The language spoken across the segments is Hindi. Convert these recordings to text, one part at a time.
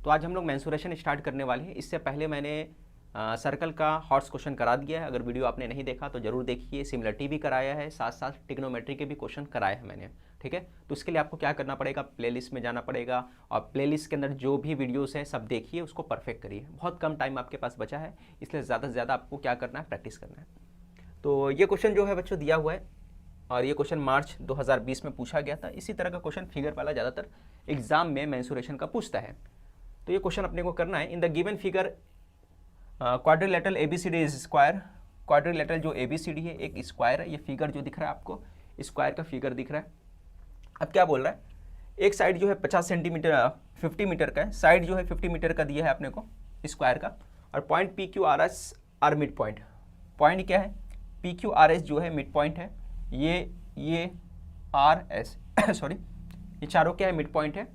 तो आज हम लोग मेंसुरेशन स्टार्ट करने वाले हैं। इससे पहले मैंने सर्कल का हॉट्स क्वेश्चन करा दिया है। अगर वीडियो आपने नहीं देखा तो जरूर देखिए। सिमिलरिटी भी कराया है, साथ साथ ट्रिग्नोमेट्री के भी क्वेश्चन कराए हैं मैंने, ठीक है। तो उसके लिए आपको क्या करना पड़ेगा, प्लेलिस्ट में जाना पड़ेगा और प्लेलिस्ट के अंदर जो भी वीडियोस हैं सब देखिए, उसको परफेक्ट करिए। बहुत कम टाइम आपके पास बचा है, इसलिए ज़्यादा से ज़्यादा आपको क्या करना है, प्रैक्टिस करना है। तो ये क्वेश्चन जो है बच्चों दिया हुआ है और ये क्वेश्चन मार्च 2020 में पूछा गया था। इसी तरह का क्वेश्चन फिगर वाला ज़्यादातर एग्जाम में मेंसुरेशन का पूछता है। तो ये क्वेश्चन अपने को करना है। In the given figure quadrilateral ABCD is square. Quadrilateral जो ABCD है एक स्क्वायर है। ये फिगर जो दिख रहा है आपको, स्क्वायर का फिगर दिख रहा है। अब क्या बोल रहा है, एक साइड जो है 50 सेंटीमीटर 50 मीटर का है, साइड जो है 50 मीटर का दिया है अपने को स्क्वायर का, और point PQRS are mid point. Point क्या है, PQRS जो है मिड पॉइंट है, ये RS सॉरी, ये चारों क्या है, मिड पॉइंट है।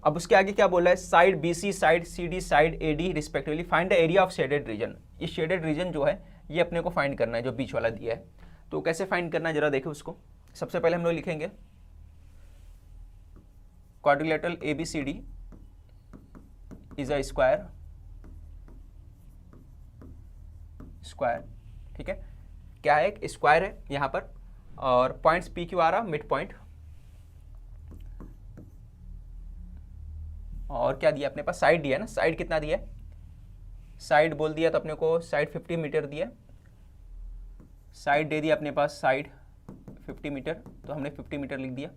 अब उसके आगे क्या बोल रहा है, side BC, side CD, side AD respectively find the area of shaded reason. ये शेडेड रीजन जो है ये अपने को फाइंड करना है, जो बीच वाला दिया है। तो कैसे फाइंड करना है जरा देखें उसको। सबसे पहले हम लोग लिखेंगे quadrilateral ABCD is a square, ठीक है। क्या है, एक स्क्वायर है यहाँ पर, और पॉइंट्स PQR मिड पॉइंट, और क्या दिया अपने पास, साइड दिया ना। साइड कितना दिया, साइड बोल दिया तो अपने को साइड 50 मीटर दिया, साइड दे दिया अपने पास, साइड 50 मीटर, तो हमने 50 मीटर लिख दिया,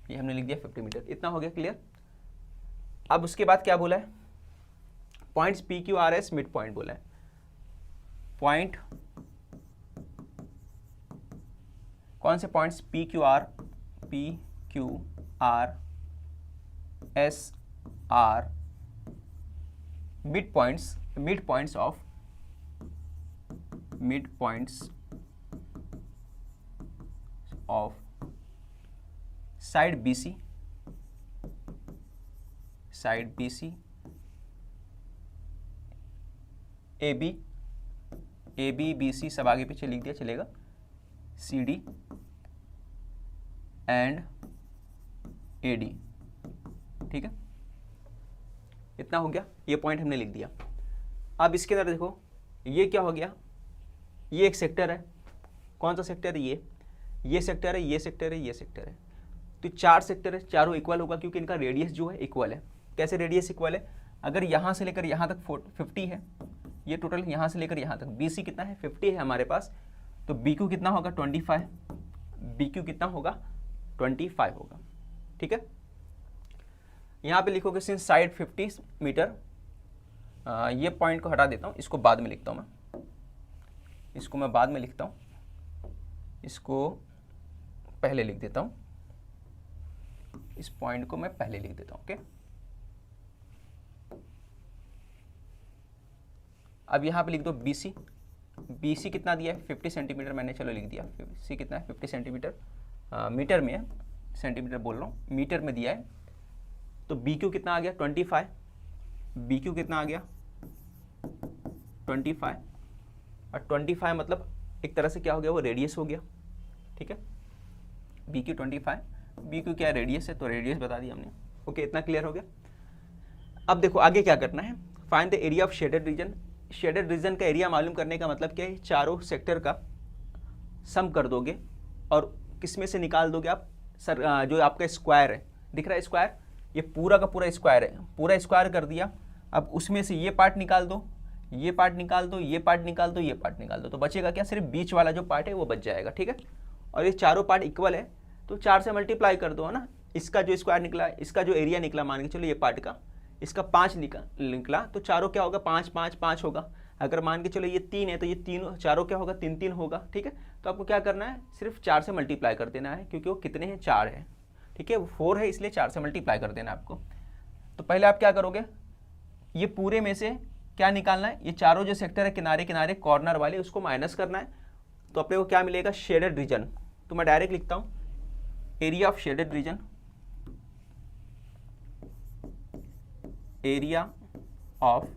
ये हमने लिख दिया 50 मीटर। इतना हो गया क्लियर। अब उसके बाद क्या बोला है, पॉइंट्स PQRS मिड पॉइंट बोला है। पॉइंट कौन से points, PQRS are mid points of side BC, AB BC सब आगे पीछे लिख दिया चलेगा, CD एंड AD, ठीक है। इतना हो गया, ये पॉइंट हमने लिख दिया। अब इसके अंदर देखो ये क्या हो गया, ये एक सेक्टर है। कौन सा सेक्टर है, ये सेक्टर है, ये सेक्टर है, ये सेक्टर है। तो चार सेक्टर है, चारों इक्वल होगा क्योंकि इनका रेडियस जो है इक्वल है। कैसे रेडियस इक्वल है, अगर यहाँ से लेकर यहाँ तक 50 है, ये टोटल यहाँ से लेकर यहाँ तक BC कितना है, 50 है हमारे पास, तो BQ कितना होगा 25, BQ कितना होगा 25 होगा, ठीक है। यहाँ पे लिखोगे सिंस साइड 50 मीटर, ये पॉइंट को हटा देता हूँ, इसको बाद में लिखता हूँ मैं, इसको मैं बाद में लिखता हूँ, इसको पहले लिख देता हूँ, इस पॉइंट को मैं पहले लिख देता हूँ, ओके। अब यहाँ पे लिख दो BC, BC कितना दिया है 50 सेंटीमीटर, मैंने चलो लिख दिया। BC कितना है 50 सेंटीमीटर, मीटर में है, सेंटीमीटर बोल रहा हूँ, मीटर में दिया है। तो BQ कितना आ गया 25, BQ कितना आ गया 25, और 25 मतलब एक तरह से क्या हो गया, वो रेडियस हो गया, ठीक है। BQ 25, BQ क्या रेडियस है, तो रेडियस बता दिया हमने, ओके। इतना क्लियर हो गया। अब देखो आगे क्या करना है, find the area of shaded reason. Shaded region का एरिया मालूम करने का मतलब क्या है, चारों सेक्टर का सम कर दोगे और किसमें से निकाल दोगे आप, सर जो आपका स्क्वायर है, दिख रहा है स्क्वायर, ये पूरा का पूरा स्क्वायर है, पूरा स्क्वायर कर दिया। अब उसमें से ये पार्ट निकाल दो, ये पार्ट निकाल दो, ये पार्ट निकाल दो, ये पार्ट निकाल दो, तो बचेगा क्या, सिर्फ बीच वाला जो पार्ट है वो बच जाएगा, ठीक है। और ये चारों पार्ट इक्वल है तो 4 से मल्टीप्लाई कर दो, है ना। इसका जो स्क्वायर निकला, इसका जो एरिया निकला, मान के चलो ये पार्ट का, इसका 5 निकला, तो चारों क्या होगा 5 5 5 होगा। अगर मान के चलो ये 3 है तो ये तीनों चारों क्या होगा 3 3 होगा, ठीक है। तो आपको क्या करना है, सिर्फ 4 से मल्टीप्लाई कर देना है, क्योंकि वो कितने हैं 4 है, ठीक है। वो 4 है इसलिए 4 से मल्टीप्लाई कर देना आपको। तो पहले आप क्या करोगे, ये पूरे में से क्या निकालना है, ये चारों जो सेक्टर है किनारे किनारे कॉर्नर वाले, उसको माइनस करना है। तो अपने को क्या मिलेगा, शेडेड रीजन। तो मैं डायरेक्ट लिखता हूँ area of shaded region, area of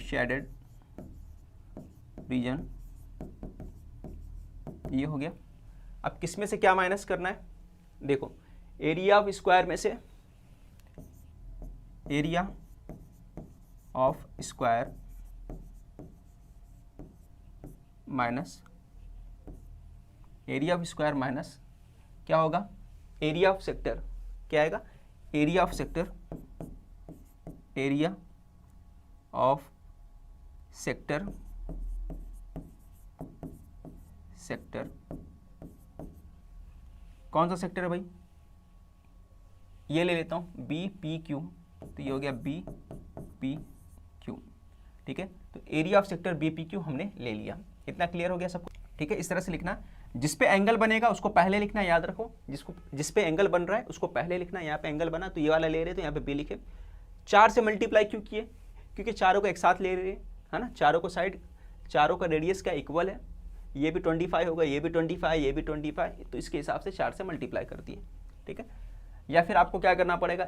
shaded reason, ये हो गया। अब किस में से क्या माइनस करना है, देखो एरिया ऑफ स्क्वायर में से area of square minus area of square minus क्या होगा, एरिया ऑफ सेक्टर, क्या आएगा, area of sector, area of sector, sector कौन सा सेक्टर है भाई, ये ले लेता हूँ बी पी क्यू, तो ये हो गया बी पी क्यू, ठीक है। तो area of sector B P Q हमने ले लिया, इतना क्लियर हो गया सबको, ठीक है। इस तरह से लिखना, जिस पे एंगल बनेगा उसको पहले लिखना, याद रखो, जिस पे एंगल बन रहा है उसको पहले लिखना। यहाँ पे एंगल बना तो ये वाला ले रहे तो यहाँ पे बी लिखे। 4 से मल्टीप्लाई क्यों किए, क्योंकि चारों को एक साथ ले रहे हैं, है ना, चारों को साइड, चारों का रेडियस का इक्वल है, ये भी 25 होगा, ये भी 25, ये भी 25, तो इसके हिसाब से 4 से मल्टीप्लाई कर दिए, ठीक है। या फिर आपको क्या करना पड़ेगा,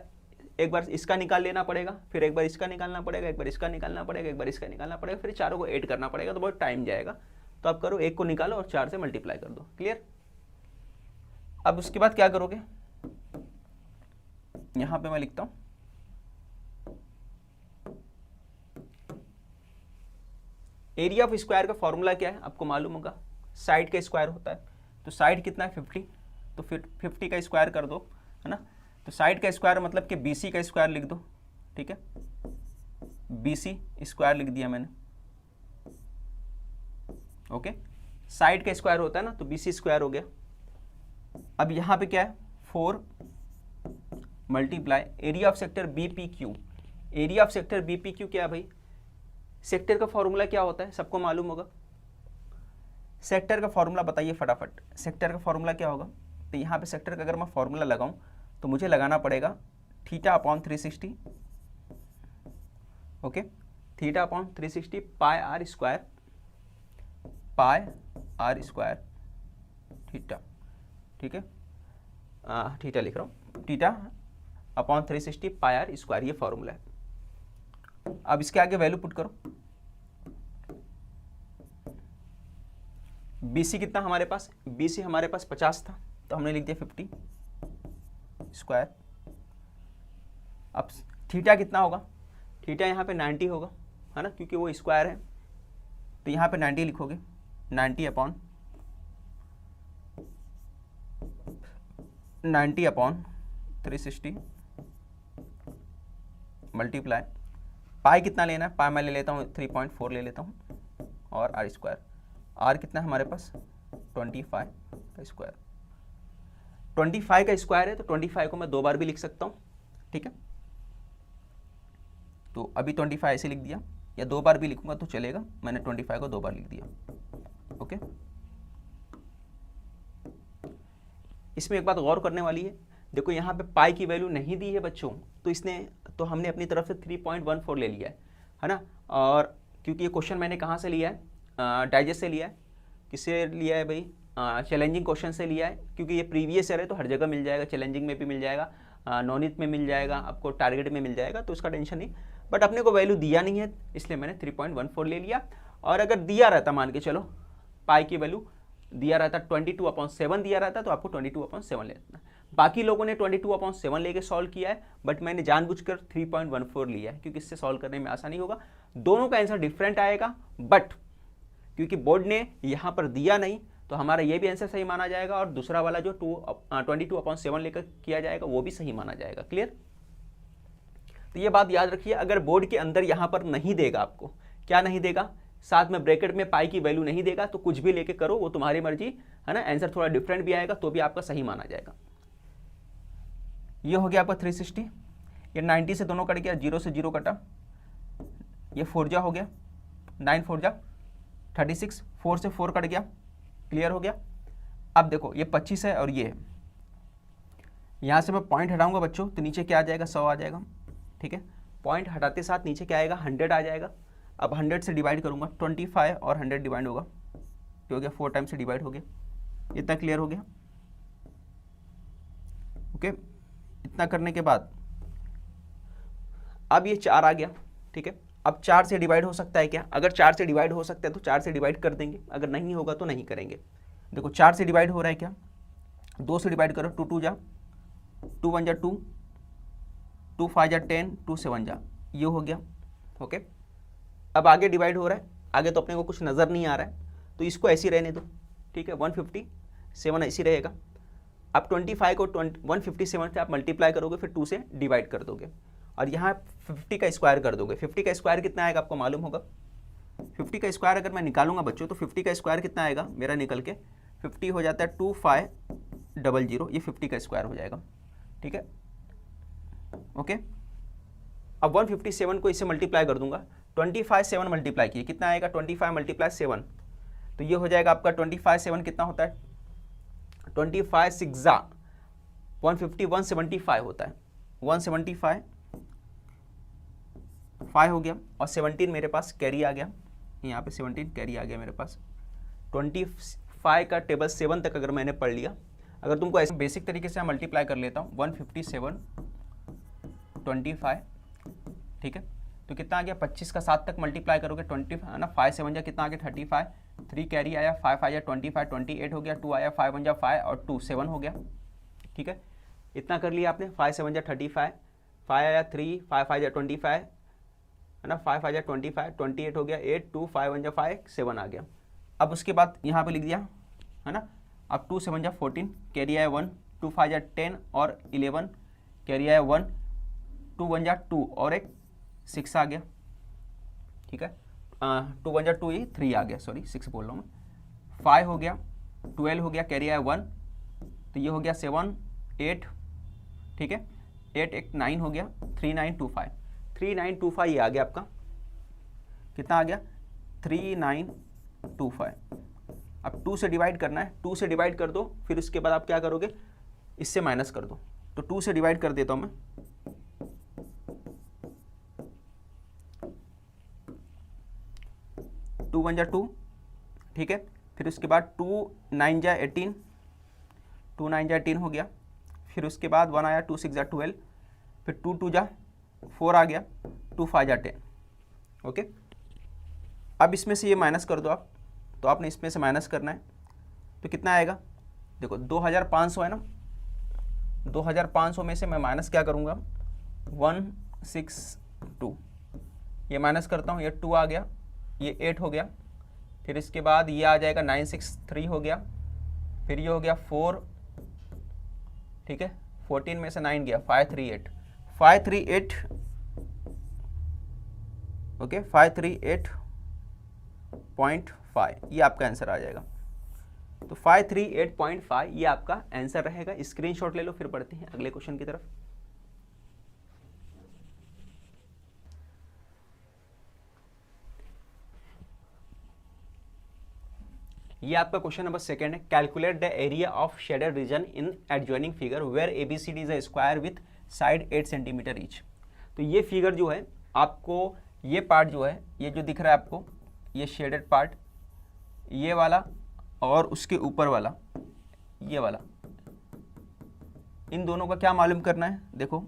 एक बार इसका निकाल लेना पड़ेगा, फिर एक बार इसका निकालना पड़ेगा, एक बार इसका निकालना पड़ेगा, एक बार इसका निकालना पड़ेगा, फिर चारों को ऐड करना पड़ेगा, तो बहुत टाइम जाएगा। तो आप करो, एक को निकालो और 4 से मल्टीप्लाई कर दो, क्लियर। अब उसके बाद क्या करोगे, यहां पे मैं लिखता हूं एरिया ऑफ स्क्वायर का फॉर्मूला क्या है, आपको मालूम होगा, साइड का स्क्वायर होता है। तो साइड कितना है 50, तो फिर 50 का स्क्वायर कर दो, है ना। तो साइड का स्क्वायर मतलब कि BC का स्क्वायर लिख दो, ठीक है, BC स्क्वायर लिख दिया मैंने, ओके। साइड का स्क्वायर होता है ना, तो BC स्क्वायर हो गया। अब यहाँ पे क्या है 4 multiply area of sector BPQ, area of sector BPQ क्या है भाई, सेक्टर का फॉर्मूला क्या होता है, सबको मालूम होगा। सेक्टर का फॉर्मूला बताइए फटाफट, सेक्टर का फॉर्मूला क्या होगा। तो यहाँ पे सेक्टर का अगर मैं फॉर्मूला लगाऊं तो मुझे लगाना पड़ेगा θ/360, okay, θ/360 pi are square theta, ठीक है, थीटा लिख रहा हूँ, θ/360 पाई आर स्क्वायर, ये फॉर्मूला है। अब इसके आगे वैल्यू पुट करो, BC कितना हमारे पास, BC हमारे पास 50 था, तो हमने लिख दिया 50 स्क्वायर। अब थीटा कितना होगा, थीटा यहाँ पे 90 होगा, है ना, क्योंकि वो स्क्वायर है, तो यहाँ पे 90 लिखोगे, 90/360 मल्टीप्लाई पाई कितना लेना है, पाई मैं ले लेता हूँ 3.4 ले लेता हूँ, और आर स्क्वायर, आर कितना है हमारे पास 25 का स्क्वायर, 25 का स्क्वायर है, तो 25 को मैं 2 बार भी लिख सकता हूँ, ठीक है। तो अभी 25 ऐसे लिख दिया, या 2 बार भी लिखूंगा तो चलेगा, मैंने 25 को 2 बार लिख दिया, ओके। इसमें एक बात गौर करने वाली है, देखो यहाँ पे पाई की वैल्यू नहीं दी है बच्चों, तो हमने अपनी तरफ से 3.14 ले लिया है ना। और क्योंकि ये क्वेश्चन मैंने कहाँ से लिया है, डाइजेस्ट से लिया है, किससे लिया है भाई, चैलेंजिंग क्वेश्चन से लिया है, क्योंकि ये प्रीवियस ईयर है तो हर जगह मिल जाएगा, चैलेंजिंग में भी मिल जाएगा, नॉनित में मिल जाएगा, आपको टारगेट में मिल जाएगा, तो उसका टेंशन नहीं। बट अपने को वैल्यू दिया नहीं है, इसलिए मैंने 3.14 ले लिया। और अगर दिया रहता, मान के चलो पाई की वैल्यू दिया रहता 22/7 दिया रहता, तो आपको 22/7 ले लेना। बाकी लोगों ने 22/7 लेके सॉल्व किया है, बट मैंने जानबूझकर 3.14 लिया है, क्योंकि इससे सॉल्व करने में आसानी होगा। दोनों का आंसर डिफरेंट आएगा, बट क्योंकि बोर्ड ने यहाँ पर दिया नहीं, तो हमारा ये भी आंसर सही माना जाएगा, और दूसरा वाला जो 22/7 लेकर किया जाएगा वो भी सही माना जाएगा, क्लियर। तो ये बात याद रखिए, अगर बोर्ड के अंदर यहाँ पर नहीं देगा, आपको क्या नहीं देगा, साथ में ब्रैकेट में पाई की वैल्यू नहीं देगा, तो कुछ भी लेके करो, वो तुम्हारी मर्जी है ना, आंसर थोड़ा डिफरेंट भी आएगा तो भी आपका सही माना जाएगा। ये हो गया आपका 360, ये 90 से दोनों कट गया, 0 से 0 कटा, ये 4 जा हो गया, 9 4 जा 36, 4 से 4 कट गया, क्लियर हो गया। अब देखो ये 25 है और ये है, यहाँ से मैं पॉइंट हटाऊंगा बच्चों, तो नीचे क्या आ जाएगा, 100 आ जाएगा, ठीक है। पॉइंट हटाते साथ नीचे क्या आएगा, 100 आ जाएगा। अब 100 से डिवाइड करूंगा, 25 और 100 डिवाइड होगा, तो हो गया 4 टाइम से डिवाइड हो गया, इतना क्लियर हो गया, ओके। इतना करने के बाद अब ये 4 आ गया, ठीक है। अब 4 से डिवाइड हो सकता है क्या, अगर 4 से डिवाइड हो सकता है तो 4 से डिवाइड कर देंगे, अगर नहीं होगा तो नहीं करेंगे। देखो 4 से डिवाइड हो रहा है क्या, 2 से डिवाइड करो, 2 2 जा 2 1 जा 2, 2 5 जा 10, 2 7 जा, ये हो गया। ओके, अब आगे डिवाइड हो रहा है, आगे तो अपने को कुछ नज़र नहीं आ रहा है तो इसको ऐसे ही रहने दो, ठीक है। 157 ऐसे रहेगा। अब 25 को 157 से आप मल्टीप्लाई करोगे, फिर 2 से डिवाइड कर दोगे और यहाँ 50 का स्क्वायर कर दोगे। 50 का स्क्वायर कितना आएगा आपको मालूम होगा। 50 का स्क्वायर अगर मैं निकालूंगा बच्चों तो 50 का स्क्वायर कितना आएगा मेरा निकल के 50 हो जाता है 2500, ये 50 का स्क्वायर हो जाएगा, ठीक है। ओके, अब 157 को इससे मल्टीप्लाई कर दूंगा, 25 7 मल्टीप्लाई किए कितना आएगा 25 मल्टीप्लाई 7, तो ये हो जाएगा आपका 25 7 कितना होता है 25 6 150 175 होता है, 175 5 हो गया और 17 मेरे पास कैरी आ गया, यहाँ पे 17 कैरी आ गया मेरे पास। 25 का टेबल 7 तक अगर मैंने पढ़ लिया, अगर तुमको ऐसे बेसिक तरीके से मल्टीप्लाई कर लेता हूँ 157 25, ठीक है, तो कितना आ गया 25 का 7 तक मल्टीप्लाई करोगे 20 है ना, 5 7 जा कितना आ गया 35, 3 कैरी आया, 5 आया 25 28 हो गया, 2 आया 5 1 जा 5 और 2 7 हो गया, ठीक है। इतना कर लिया आपने, 5 7 जा 35, 5 आया 3, 5 5 जा 25 है ना, 5 5 जा 25, 28 हो गया 8, 2 5 1 जा 5 7 आ गया। अब उसके बाद यहाँ पे लिख दिया है ना, अब 2 7 जा 14 कैरी आया 1, 2 5 जा 10 और 11 कैरी आया 1, 2 1 जा 2 और एक 6 आ गया, ठीक है। 2 1 जा 2 ये 3 आ गया, सॉरी 6 बोल रहा हूँ मैं। 5 हो गया, 12 हो गया कैरी आया 1, तो ये हो गया 7 8, ठीक है, 8 एक 9 हो गया, 3925, 3925 ये आ गया आपका, कितना आ गया 3925। अब 2 से डिवाइड करना है, 2 से डिवाइड कर दो, फिर उसके बाद आप क्या करोगे इससे माइनस कर दो, तो 2 से डिवाइड कर देता हूँ मैं, 2 1 जा 2, ठीक है, फिर उसके बाद 2 9 जा 18, 2 9 जा 18 हो गया, फिर उसके बाद 1 आया 2 6 जा 12, फिर 2 2 जा 4 आ गया, 2 5 जा 10, ओके। अब इसमें से ये माइनस कर दो आप, तो आपने इसमें से माइनस करना है, तो कितना आएगा देखो 2500 है ना, 2500 में से मैं माइनस क्या करूँगा 162, ये माइनस करता हूँ, ये 2 आ गया, ये 8 हो गया, फिर इसके बाद ये आ जाएगा 963 हो गया, फिर ये हो गया 4, ठीक है, 14 में से 9 गया 538, 538, ओके 538.5 ये आपका आंसर आ जाएगा। तो 538.5 ये आपका आंसर रहेगा। स्क्रीनशॉट ले लो, फिर बढ़ते हैं अगले क्वेश्चन की तरफ। ये आपका क्वेश्चन नंबर 2 है। Calculate the area of shaded region in adjoining figure where ABCD is a square with side 8 centimetre each. तो ये फिगर जो है आपको, ये पार्ट जो है, ये जो दिख रहा है आपको, ये शेडेड पार्ट, ये वाला और उसके ऊपर वाला, ये वाला, इन दोनों का क्या मालूम करना है। देखो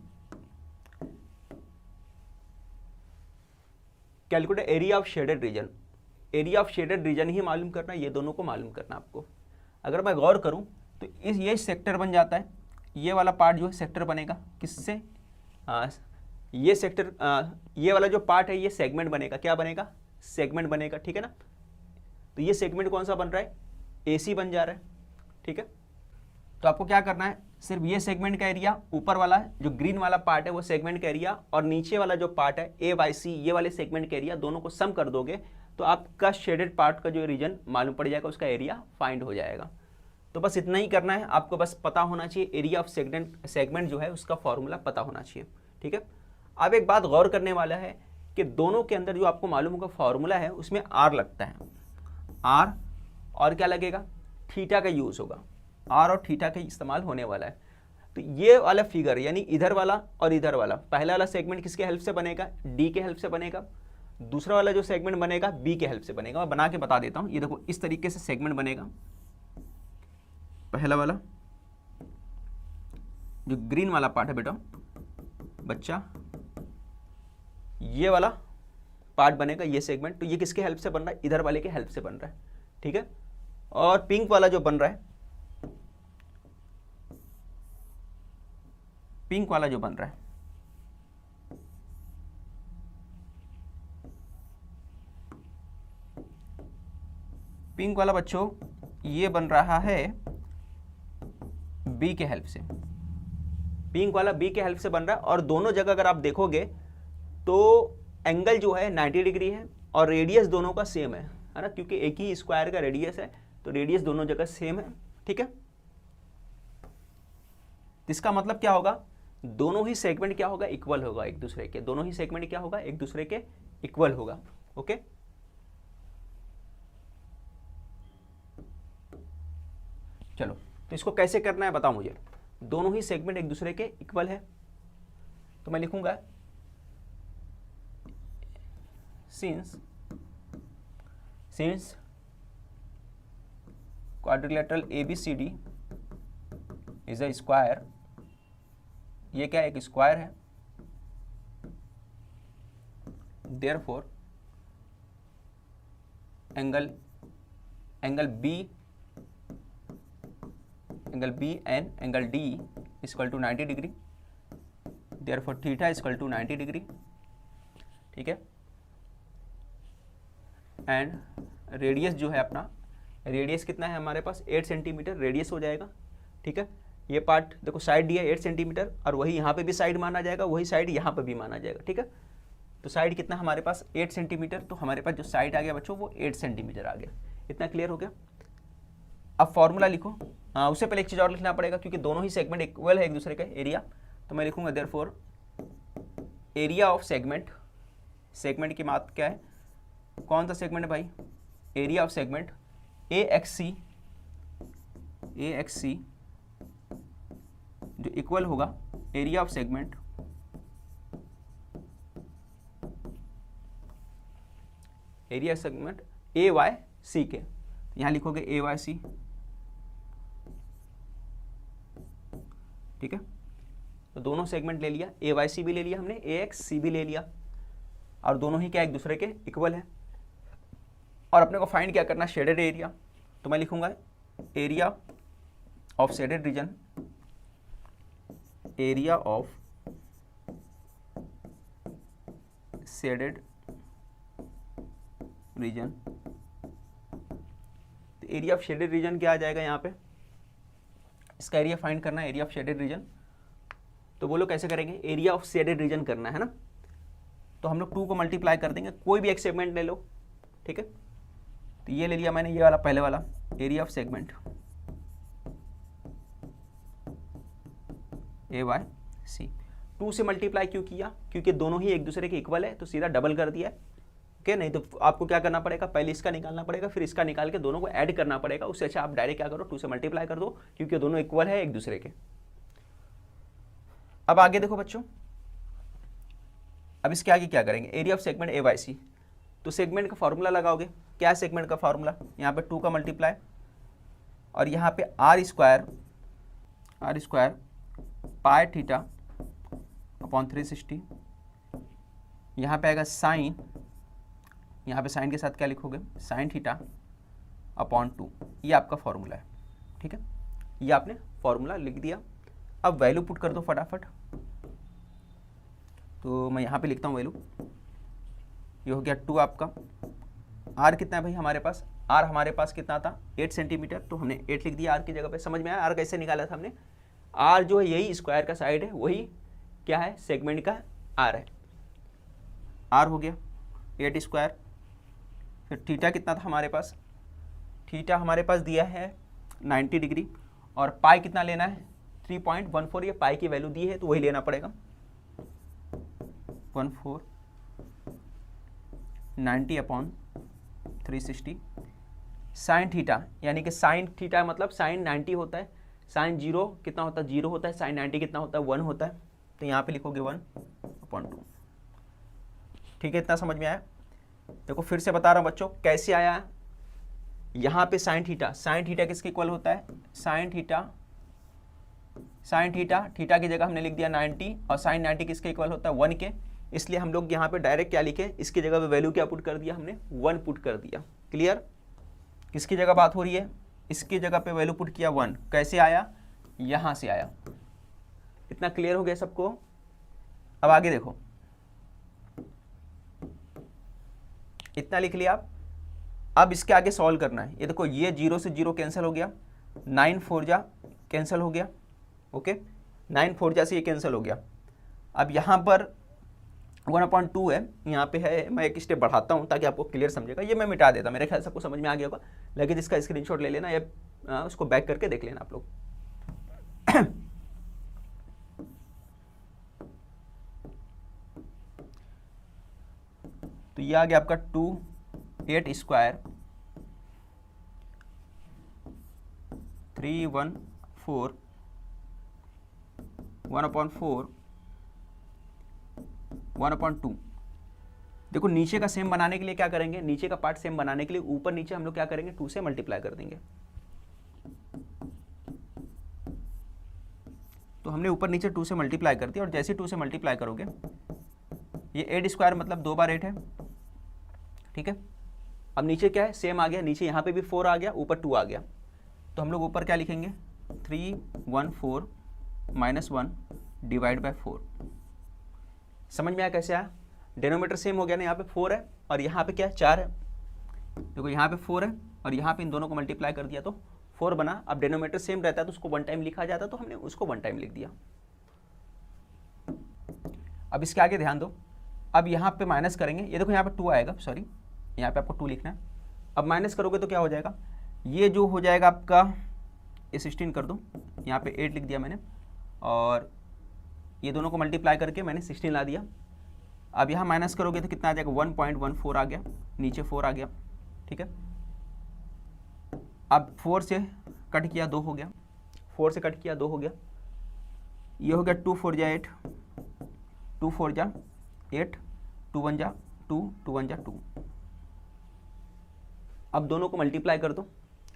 calculate area of shaded region, area of shaded region ही मालूम करना है, ये दोनों को मालूम करना आपको। अगर मैं गौर करूं तो ये सेक्टर बन जाता है, ये वाला पार्ट जो है सेक्टर बनेगा किससे, ये सेक्टर, ये वाला जो पार्ट है ये सेगमेंट बनेगा, क्या बनेगा सेगमेंट बनेगा, ठीक है ना। तो ये सेगमेंट कौन सा बन रहा है, एसी बन जा रहा है, ठीक है। तो आपको क्या करना है, सिर्फ ये सेगमेंट का एरिया, ऊपर वाला जो ग्रीन वाला पार्ट है वो सेगमेंट का एरिया, और नीचे वाला जो पार्ट है ए बाई सी, ये वाले सेगमेंट का एरिया, दोनों को सम कर दोगे तो आपका शेडेड पार्ट का जो रीजन मालूम पड़ जाएगा, उसका एरिया फाइंड हो जाएगा। तो बस इतना ही करना है आपको, बस पता होना चाहिए एरिया ऑफ सेगमेंट जो है उसका फॉर्मूला पता होना चाहिए, ठीक है। अब एक बात गौर करने वाला है कि दोनों के अंदर जो आपको मालूम होगा फॉर्मूला है उसमें आर लगता है, आर और क्या लगेगा, थीटा का यूज होगा, आर और थीटा का इस्तेमाल होने वाला है। तो ये वाला फिगर यानी इधर वाला और इधर वाला, पहला वाला सेगमेंट किसके हेल्प से बनेगा, डी के हेल्प से बनेगा, दूसरा वाला जो सेगमेंट बनेगा बी के हेल्प से बनेगा। मैं बना के बता देता हूं, ये देखो इस तरीके से सेगमेंट बनेगा, पहला वाला जो ग्रीन वाला पार्ट है बेटा बच्चा, ये वाला पार्ट बनेगा, ये सेगमेंट, तो ये किसके हेल्प से बन रहा है, इधर वाले के हेल्प से बन रहा है, ठीक है। और पिंक वाला जो बन रहा है, पिंक वाला जो बन रहा है, पिंक वाला बच्चों ये बन रहा है बी के हेल्प से, पिंक वाला बी के हेल्प से बन रहा है। और दोनों जगह अगर आप देखोगे तो एंगल जो है 90 डिग्री है और रेडियस दोनों का सेम है ना, क्योंकि एक ही स्क्वायर का रेडियस है तो रेडियस दोनों जगह सेम है। ठीक है, इसका मतलब क्या होगा, दोनों ही सेगमेंट क्या होगा, इक्वल होगा एक दूसरे के, दोनों ही सेगमेंट क्या होगा, एक दूसरे के इक्वल होगा। ओके, चलो तो इसको कैसे करना है बताओ मुझे। दोनों ही सेगमेंट एक दूसरे के इक्वल है तो मैं लिखूंगा since quadrilateral ABCD is a square, ये क्या है, एक स्क्वायर है, therefore angle B and angle D equal to 90 degree, therefore theta equal to 90 degree. ठीक है, एंड रेडियस जो है अपना, रेडियस कितना है हमारे पास, 8 सेंटीमीटर रेडियस हो जाएगा। ठीक है, ये पार्ट देखो साइड दिया 8 सेंटीमीटर और वही यहाँ पे भी साइड माना जाएगा, वही साइड यहाँ पे भी माना जाएगा। ठीक है, तो साइड कितना हमारे पास 8 सेंटीमीटर, तो हमारे पास जो साइड आ गया बच्चों वो 8 सेंटीमीटर आ गया। इतना क्लियर हो गया। अब फॉर्मूला लिखो। हाँ, उससे पहले एक चीज़ और लिखना पड़ेगा क्योंकि दोनों ही सेगमेंट इक्वल है एक दूसरे का एरिया, तो मैं लिखूंगा therefore area of segment, segment की बात क्या है, कौन सा सेगमेंट है भाई, एरिया ऑफ सेगमेंट AXC जो इक्वल होगा एरिया ऑफ सेगमेंट AYC के, यहां लिखोगे AYC। ठीक है, तो दोनों सेगमेंट ले लिया, AYC भी ले लिया हमने, AXC भी ले लिया और दोनों ही क्या एक दूसरे के इक्वल है। और अपने को फाइंड क्या करना, शेडेड एरिया, तो मैं लिखूंगा area of shaded region, area of shaded reason. तो एरिया ऑफ शेडेड रीजन क्या आ जाएगा यहाँ पे, इसका एरिया फाइंड करना है, एरिया ऑफ शेडेड रीजन। तो बोलो कैसे करेंगे, एरिया ऑफ शेडेड रीजन करना है ना, तो हम लोग 2 को मल्टीप्लाई कर देंगे, कोई भी एक सेगमेंट ले लो। ठीक है, तो ये ले लिया मैंने, ये वाला पहले वाला एरिया ऑफ सेगमेंट AYC। 2 से मल्टीप्लाई क्यों किया, क्योंकि दोनों ही एक दूसरे के इक्वल है तो सीधा डबल कर दिया है। ओके, नहीं तो आपको क्या करना पड़ेगा, पहले इसका निकालना पड़ेगा फिर इसका निकाल के दोनों को ऐड करना पड़ेगा। उससे अच्छा आप डायरेक्ट क्या करो, 2 से मल्टीप्लाई कर दो क्योंकि दोनों इक्वल है एक दूसरे के। अब आगे देखो बच्चों, अब इसके आगे क्या करेंगे, एरिया ऑफ सेगमेंट AYC, तो सेगमेंट का फॉर्मूला लगाओगे। क्या है सेगमेंट का फॉर्मूला, यहाँ पे 2 का मल्टीप्लाई और यहाँ पे R square pi theta upon 360, यहाँ पे आएगा साइन, यहाँ पे साइन के साथ क्या लिखोगे, साइन थीटा अपॉन 2, ये आपका फॉर्मूला है। ठीक है, ये आपने फॉर्मूला लिख दिया। अब वैल्यू पुट कर दो फटाफट, तो मैं यहाँ पे लिखता हूँ वैल्यू, ये हो गया 2 आपका। R कितना है भाई हमारे पास, R हमारे पास कितना था 8 सेंटीमीटर, तो हमने 8 लिख दिया R की जगह पे। समझ में आया R कैसे निकाला था हमने, R जो है यही स्क्वायर का साइड है, वही क्या है सेगमेंट का R है। R हो गया 8 स्क्वायर, फिर थीटा कितना था हमारे पास, थीटा हमारे पास दिया है 90 डिग्री और पाई कितना लेना है 3.14, ये पाई की वैल्यू दी है तो वही लेना पड़ेगा 90 अपॉन 360। साइन थीटा यानी कि साइन थीटा मतलब साइन 90 होता है, साइन 0 कितना होता है 0 होता है, साइन 90 कितना होता है 1 होता है, तो यहाँ पे लिखोगे 1/2। ठीक है, इतना समझ में आया। देखो फिर से बता रहा हूँ बच्चों कैसे आया, यहाँ पे साइन थीटा किसके इक्वल होता है, साइन थीटा की जगह हमने लिख दिया 90 और साइन 90 किसके इक्वल होता है 1 के, इसलिए हम लोग यहाँ पे डायरेक्ट क्या लिखे, इसकी जगह पे वैल्यू क्या पुट कर दिया हमने 1 पुट कर दिया। क्लियर, किसकी जगह बात हो रही है, इसकी जगह पे वैल्यू पुट किया 1, कैसे आया यहाँ से आया, इतना क्लियर हो गया सबको? अब आगे देखो, इतना लिख लिया आप। अब इसके आगे सॉल्व करना है। ये देखो, ये 0 से 0 कैंसिल हो गया, 9 4 जा कैंसिल हो गया, ओके, 9 4 जा से ये कैंसिल हो गया। अब यहाँ पर 1/2 है, यहाँ पे है, मैं एक स्टेप बढ़ाता हूँ ताकि आपको क्लियर समझेगा। ये मैं मिटा देता, मेरे ख्याल से आपको समझ में आ गया होगा, लेकिन इसका स्क्रीनशॉट ले लेना या उसको बैक करके देख लेना आप लोग। तो ये आ गया आपका 2 8 स्क्वायर 3 1 4 1/4 1/2। देखो नीचे का सेम बनाने के लिए क्या करेंगे, नीचे का पार्ट सेम बनाने के लिए ऊपर नीचे हम लोग क्या करेंगे, 2 से मल्टीप्लाई कर देंगे। तो हमने ऊपर नीचे 2 से मल्टीप्लाई कर दिया, और जैसे 2 से मल्टीप्लाई करोगे, ये 8 स्क्वायर मतलब 2 बार 8 है, ठीक है। अब नीचे क्या है, सेम आ गया, नीचे यहाँ पे भी 4 आ गया, ऊपर 2 आ गया। तो हम लोग ऊपर क्या लिखेंगे, 3 1 4 -1 डिवाइड बाय 4। समझ में आया कैसे आया? डेनोमीटर सेम हो गया ना, यहाँ पे 4 है और यहाँ पे क्या है, 4 है। देखो यहाँ पे 4 है और यहाँ पे इन दोनों को मल्टीप्लाई कर दिया तो 4 बना। अब डेनोमीटर सेम रहता है तो उसको 1 टाइम लिखा जाता, तो हमने उसको 1 टाइम लिख दिया। अब इसके आगे ध्यान दो, अब यहाँ पे माइनस करेंगे, ये देखो यहाँ पे 2 आएगा, सॉरी यहाँ पे आपको 2 लिखना है। अब माइनस करोगे तो क्या हो जाएगा, ये जो हो जाएगा आपका, ये 16 कर दो, यहाँ पे 8 लिख दिया मैंने, और ये दोनों को मल्टीप्लाई करके मैंने 16 ला दिया। अब यहाँ माइनस करोगे तो कितना आ जाएगा, 1.14 आ गया, नीचे 4 आ गया, ठीक है। अब 4 से कट किया 2 हो गया, 4 से कट किया 2 हो गया, ये हो गया 2 4 जा 8, 2 4 जा 8, 2 1 जा 2, 2 1 जा 2। अब दोनों को मल्टीप्लाई कर दो,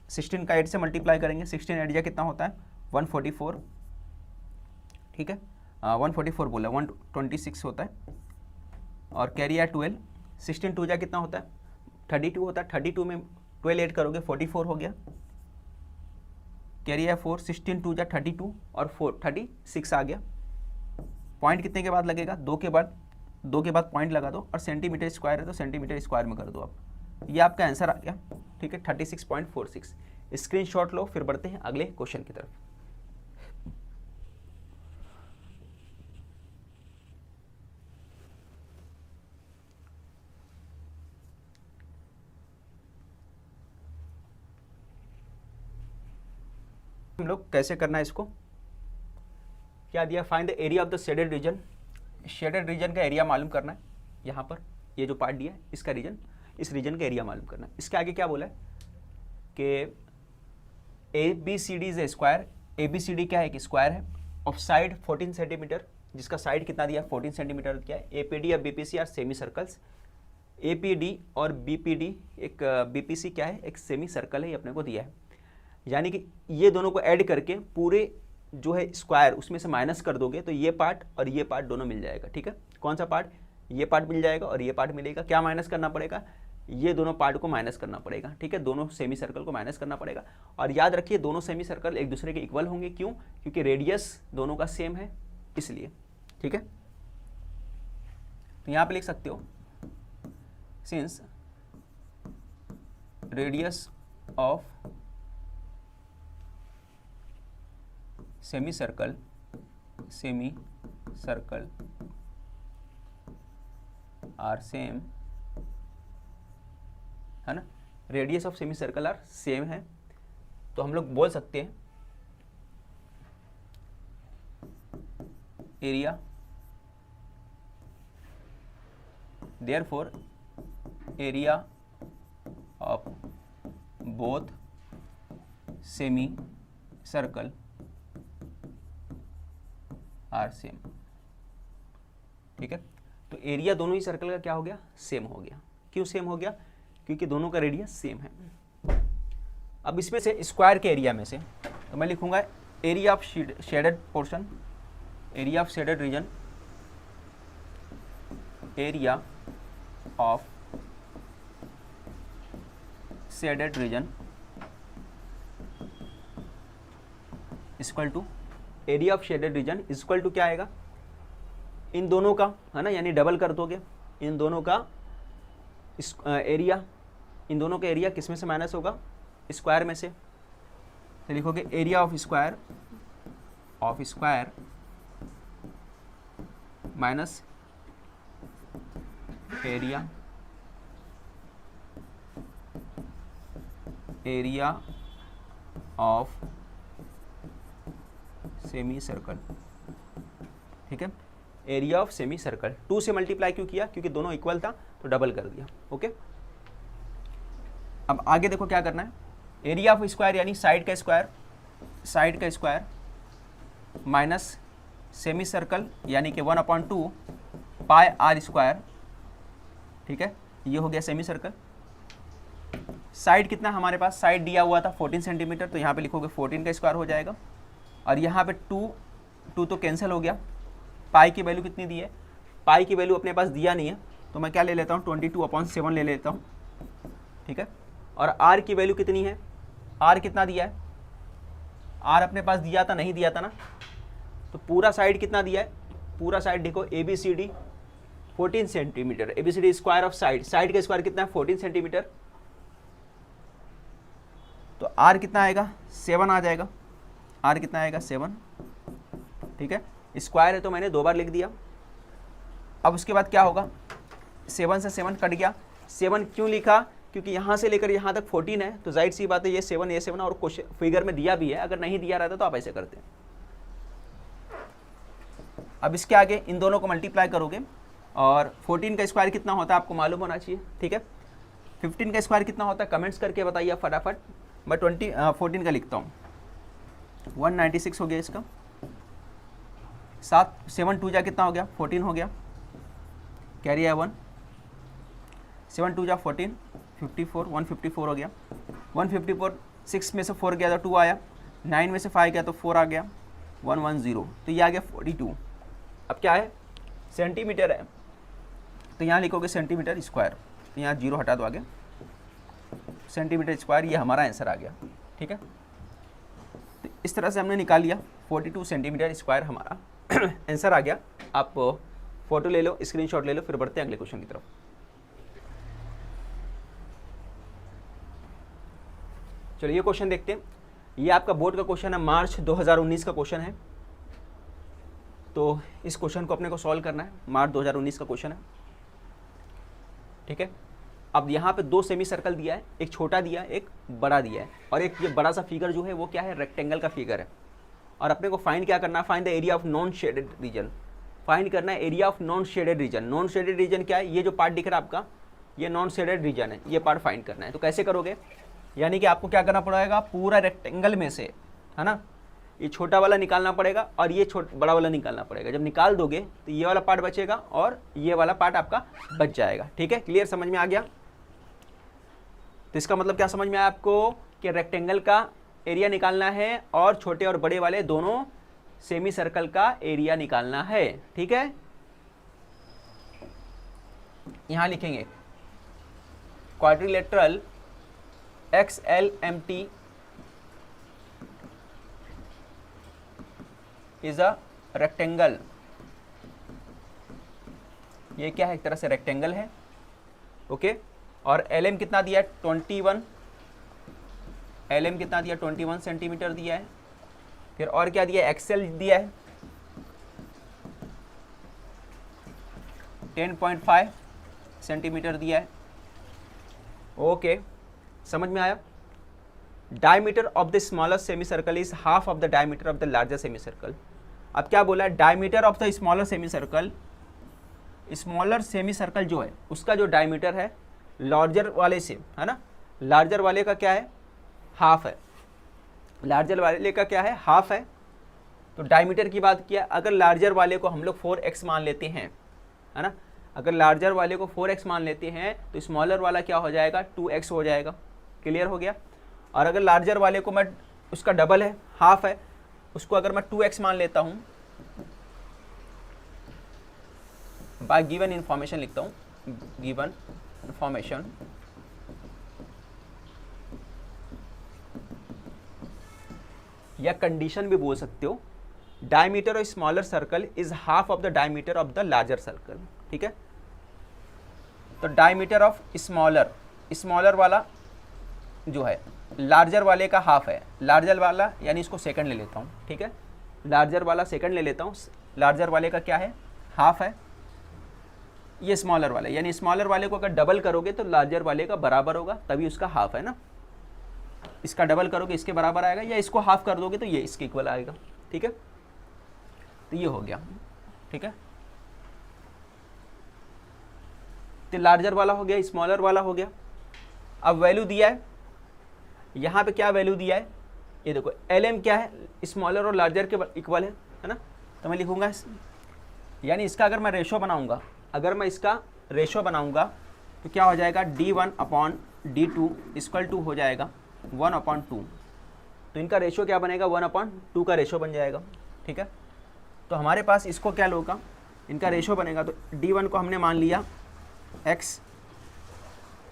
16 का 8 से मल्टीप्लाई करेंगे, 16 8 जा कितना होता है, 144, ठीक है, 144 बोला, 126 होता है, और कैरी है 12, 16 2 जा कितना होता है, 32 होता है, 32 में 12 ऐड करोगे 44 हो गया, कैरी है 4, 16 2 जा 32 और 4 36 आ गया। पॉइंट कितने के बाद लगेगा, 2 के बाद पॉइंट लगा दो, और सेंटीमीटर स्क्वायर है तो सेंटीमीटर स्क्वायर में कर दो आप। ये आपका आंसर आ गया, ठीक है, 36.46। स्क्रीनशॉट लो, फिर बढ़ते हैं अगले क्वेश्चन की तरफ। हम लोग कैसे करना है इसको, क्या दिया, find the area of the shaded region. Shaded region का एरिया मालूम करना है, यहाँ पर ये जो पार्ट दिया है इसका रीजन, इस रीजन का एरिया मालूम करना है। इसके आगे क्या बोला है कि ABCD is a square, ABCD क्या है, एक स्क्वायर है, ऑफ साइड 14 सेंटीमीटर, जिसका साइड कितना दिया, 14 सेंटीमीटर क्या है। APD और BPC are semicircles, APD और BPD, एक BPC क्या है, एक सेमी सर्कल है, ये अपने को दिया है। यानी कि ये दोनों को ऐड करके पूरे जो है स्क्वायर उसमें से माइनस कर दोगे तो ये पार्ट और ये पार्ट दोनों मिल जाएगा, ठीक है। कौन सा पार्ट, ये पार्ट मिल जाएगा और ये पार्ट मिलेगा। क्या माइनस करना पड़ेगा, ये दोनों पार्ट को माइनस करना पड़ेगा, ठीक है, दोनों सेमी सर्कल को माइनस करना पड़ेगा। और याद रखिए दोनों सेमी सर्कल एक दूसरे के इक्वल होंगे, क्यों, क्योंकि रेडियस दोनों का सेम है इसलिए, ठीक है। तो यहाँ पे लिख सकते हो, since radius of semicircle are same, है ना, radius of semicircle are same है, तो हम लोग बोल सकते हैं area, therefore area of both semicircle are same, ठीक है। तो एरिया दोनों ही सर्कल का क्या हो गया, सेम हो गया। क्यों सेम हो गया, क्योंकि दोनों का रेडियस सेम है। अब इसमें से स्क्वायर के एरिया में से तो मैं लिखूंगा area of shaded portion, area of shaded region, area of shaded region equal to area of shaded region is equal to क्या आएगा, इन दोनों का, है ना, यानी डबल कर दोगे इन दोनों का एरिया, इन दोनों का एरिया किस में से माइनस होगा, स्क्वायर में से, तो लिखोगे area of square minus area of semi circle. ठीक है, एरिया ऑफ सेमी सर्कल 2 से मल्टीप्लाई क्यों किया, क्योंकि दोनों इक्वल था तो डबल कर दिया। ओके, अब आगे देखो क्या करना है, एरिया ऑफ स्क्वायर यानी साइड का स्क्वायर माइनस सेमी सर्कल यानी कि 1/2 पाई आर स्क्वायर। ठीक है, ये हो गया सेमी सर्कल। साइड कितना हमारे पास, साइड दिया हुआ था 14 सेंटीमीटर, तो यहाँ पे लिखोगे 14 का स्क्वायर हो जाएगा, और यहाँ पे 2 तो कैंसिल हो गया। पाई की वैल्यू कितनी दी है, पाई की वैल्यू अपने पास दिया नहीं है, तो मैं क्या ले लेता हूँ 22/7 ले लेता हूँ। ठीक है, और आर की वैल्यू कितनी है, आर कितना दिया है, आर अपने पास दिया था, नहीं दिया था ना, तो पूरा साइड कितना दिया है, पूरा साइड देखो ABCD 14 centimetre, ABCD square of side का स्क्वायर कितना है 14 सेंटीमीटर, तो आर कितना आएगा 7 आ जाएगा, आर कितना आएगा 7। ठीक है, स्क्वायर है तो मैंने 2 बार लिख दिया। अब उसके बाद क्या होगा, 7 से 7 कट गया। 7 क्यों लिखा, क्योंकि यहाँ से लेकर यहाँ तक 14 है, तो जाहिर सी बात है ये 7 और क्वेश्चन फिगर में दिया भी है, अगर नहीं दिया रहता तो आप ऐसे करते। अब इसके आगे इन दोनों को मल्टीप्लाई करोगे, और 14 का स्क्वायर कितना होता है आपको मालूम होना चाहिए। ठीक है, 15 का स्क्वायर कितना होता है कमेंट्स करके बताइए फटाफट। मैं 14 का लिखता हूँ, 196 हो गया इसका, 7 2 जा कितना हो गया 14 हो गया, कैरी है 1, 7 2 जा 14 54, 154 हो गया, 154 6 में से 4 गया तो 2 आया, 9 में से 5 गया तो 4 आ गया, 110, तो ये आ गया 42। अब क्या है, सेंटीमीटर है, तो यहाँ लिखोगे सेंटीमीटर स्क्वायर, तो यहाँ 0 हटा दो आगे, सेंटीमीटर स्क्वायर, ये हमारा आंसर आ गया। ठीक है, तो इस तरह से हमने निकाल लिया 42 सेंटीमीटर स्क्वायर हमारा आंसर आ गया। आप फोटो ले लो, स्क्रीनशॉट ले लो, फिर बढ़ते हैं अगले क्वेश्चन की तरफ। चलिए ये क्वेश्चन देखते हैं, ये आपका बोर्ड का क्वेश्चन है, मार्च 2019 का क्वेश्चन है, तो इस क्वेश्चन को अपने को सॉल्व करना है, मार्च 2019 का क्वेश्चन है। ठीक है, अब यहाँ पे 2 सेमी सर्कल दिया है, एक छोटा दिया है, एक बड़ा दिया है, और एक ये बड़ा सा फिगर जो है वो क्या है, रेक्टेंगल का फिगर है, और अपने को फाइंड क्या करना है, find the area of non shaded reason, find करना है area of non shaded reason. Non shaded reason क्या है, ये जो पार्ट दिख रहा है आपका, ये नॉन शेडेड रीजन है, ये पार्ट फाइंड करना है। तो कैसे करोगे, यानी कि आपको क्या करना पड़ेगा, पूरा रेक्टेंगल में से, है ना, ये छोटा वाला निकालना पड़ेगा और ये बड़ा वाला निकालना पड़ेगा। जब निकाल दोगे तो ये वाला पार्ट बचेगा और ये वाला पार्ट आपका बच जाएगा। ठीक है, क्लियर, समझ में आ गया। तो इसका मतलब क्या समझ में आया आपको, कि रेक्टेंगल का एरिया निकालना है और छोटे और बड़े वाले दोनों सेमी सर्कल का एरिया निकालना है। ठीक है, यहां लिखेंगे quadrilateral XLMT is a rectangle. ये क्या है, एक तरह से रेक्टेंगल है। ओके, और LM कितना दिया है 21, LM कितना दिया 21 सेंटीमीटर दिया है। फिर और क्या दिया है, XL दिया है 10.5 सेंटीमीटर दिया है। ओके, समझ में आया। Diameter of the smaller semi circle is half of the diameter of the larger semi circle. अब क्या बोला है, diameter of the smaller semi circle, smaller semi circle जो है उसका जो डायमीटर है लार्जर वाले से, है ना, लार्जर वाले का क्या है, हाफ है, लार्जर वाले का क्या है, हाफ है। तो डायमीटर की बात किया, अगर लार्जर वाले को हम लोग 4x मान लेते हैं, है ना, अगर लार्जर वाले को 4x मान लेते हैं तो स्मॉलर वाला क्या हो जाएगा, 2x हो जाएगा। क्लियर हो गया। और अगर लार्जर वाले को मैं, उसका डबल है, हाफ है, उसको अगर मैं 2x मान लेता हूं, बाय गिवन इंफॉर्मेशन लिखता हूं, गिवन इंफॉर्मेशन या कंडीशन भी बोल सकते हो, diameter of smaller circle is half of the diameter of the larger circle. ठीक है, तो डायमीटर ऑफ स्मॉलर वाला जो है लार्जर वाले का हाफ है। लार्जर वाला यानी इसको सेकंड ले लेता हूँ। ठीक है, लार्जर वाला सेकंड ले लेता हूँ, लार्जर वाले का क्या है, हाफ है। ये स्मॉलर वाला, यानी स्मॉलर वाले को अगर डबल करोगे तो लार्जर वाले का बराबर होगा, तभी उसका हाफ है ना। इसका डबल करोगे इसके बराबर आएगा, या इसको हाफ कर दोगे तो ये इसके इक्वल आएगा। ठीक है, तो ये हो गया। ठीक है, तो लार्जर वाला हो गया, स्मॉलर वाला हो गया। अब वैल्यू दिया है, यहाँ पे क्या वैल्यू दिया है, ये देखो LM क्या है, स्मॉलर और लार्जर के इक्वल है ना। तो मैं लिखूंगा, यानी इसका अगर मैं रेशो बनाऊंगा, अगर मैं इसका रेशो बनाऊंगा तो क्या हो जाएगा, D1/D2 इक्वल टू हो जाएगा 1/2। तो इनका रेशो क्या बनेगा, 1/2 का रेशो बन जाएगा। ठीक है, तो हमारे पास इसको क्या होगा, इनका रेशो बनेगा। तो D1 को हमने मान लिया x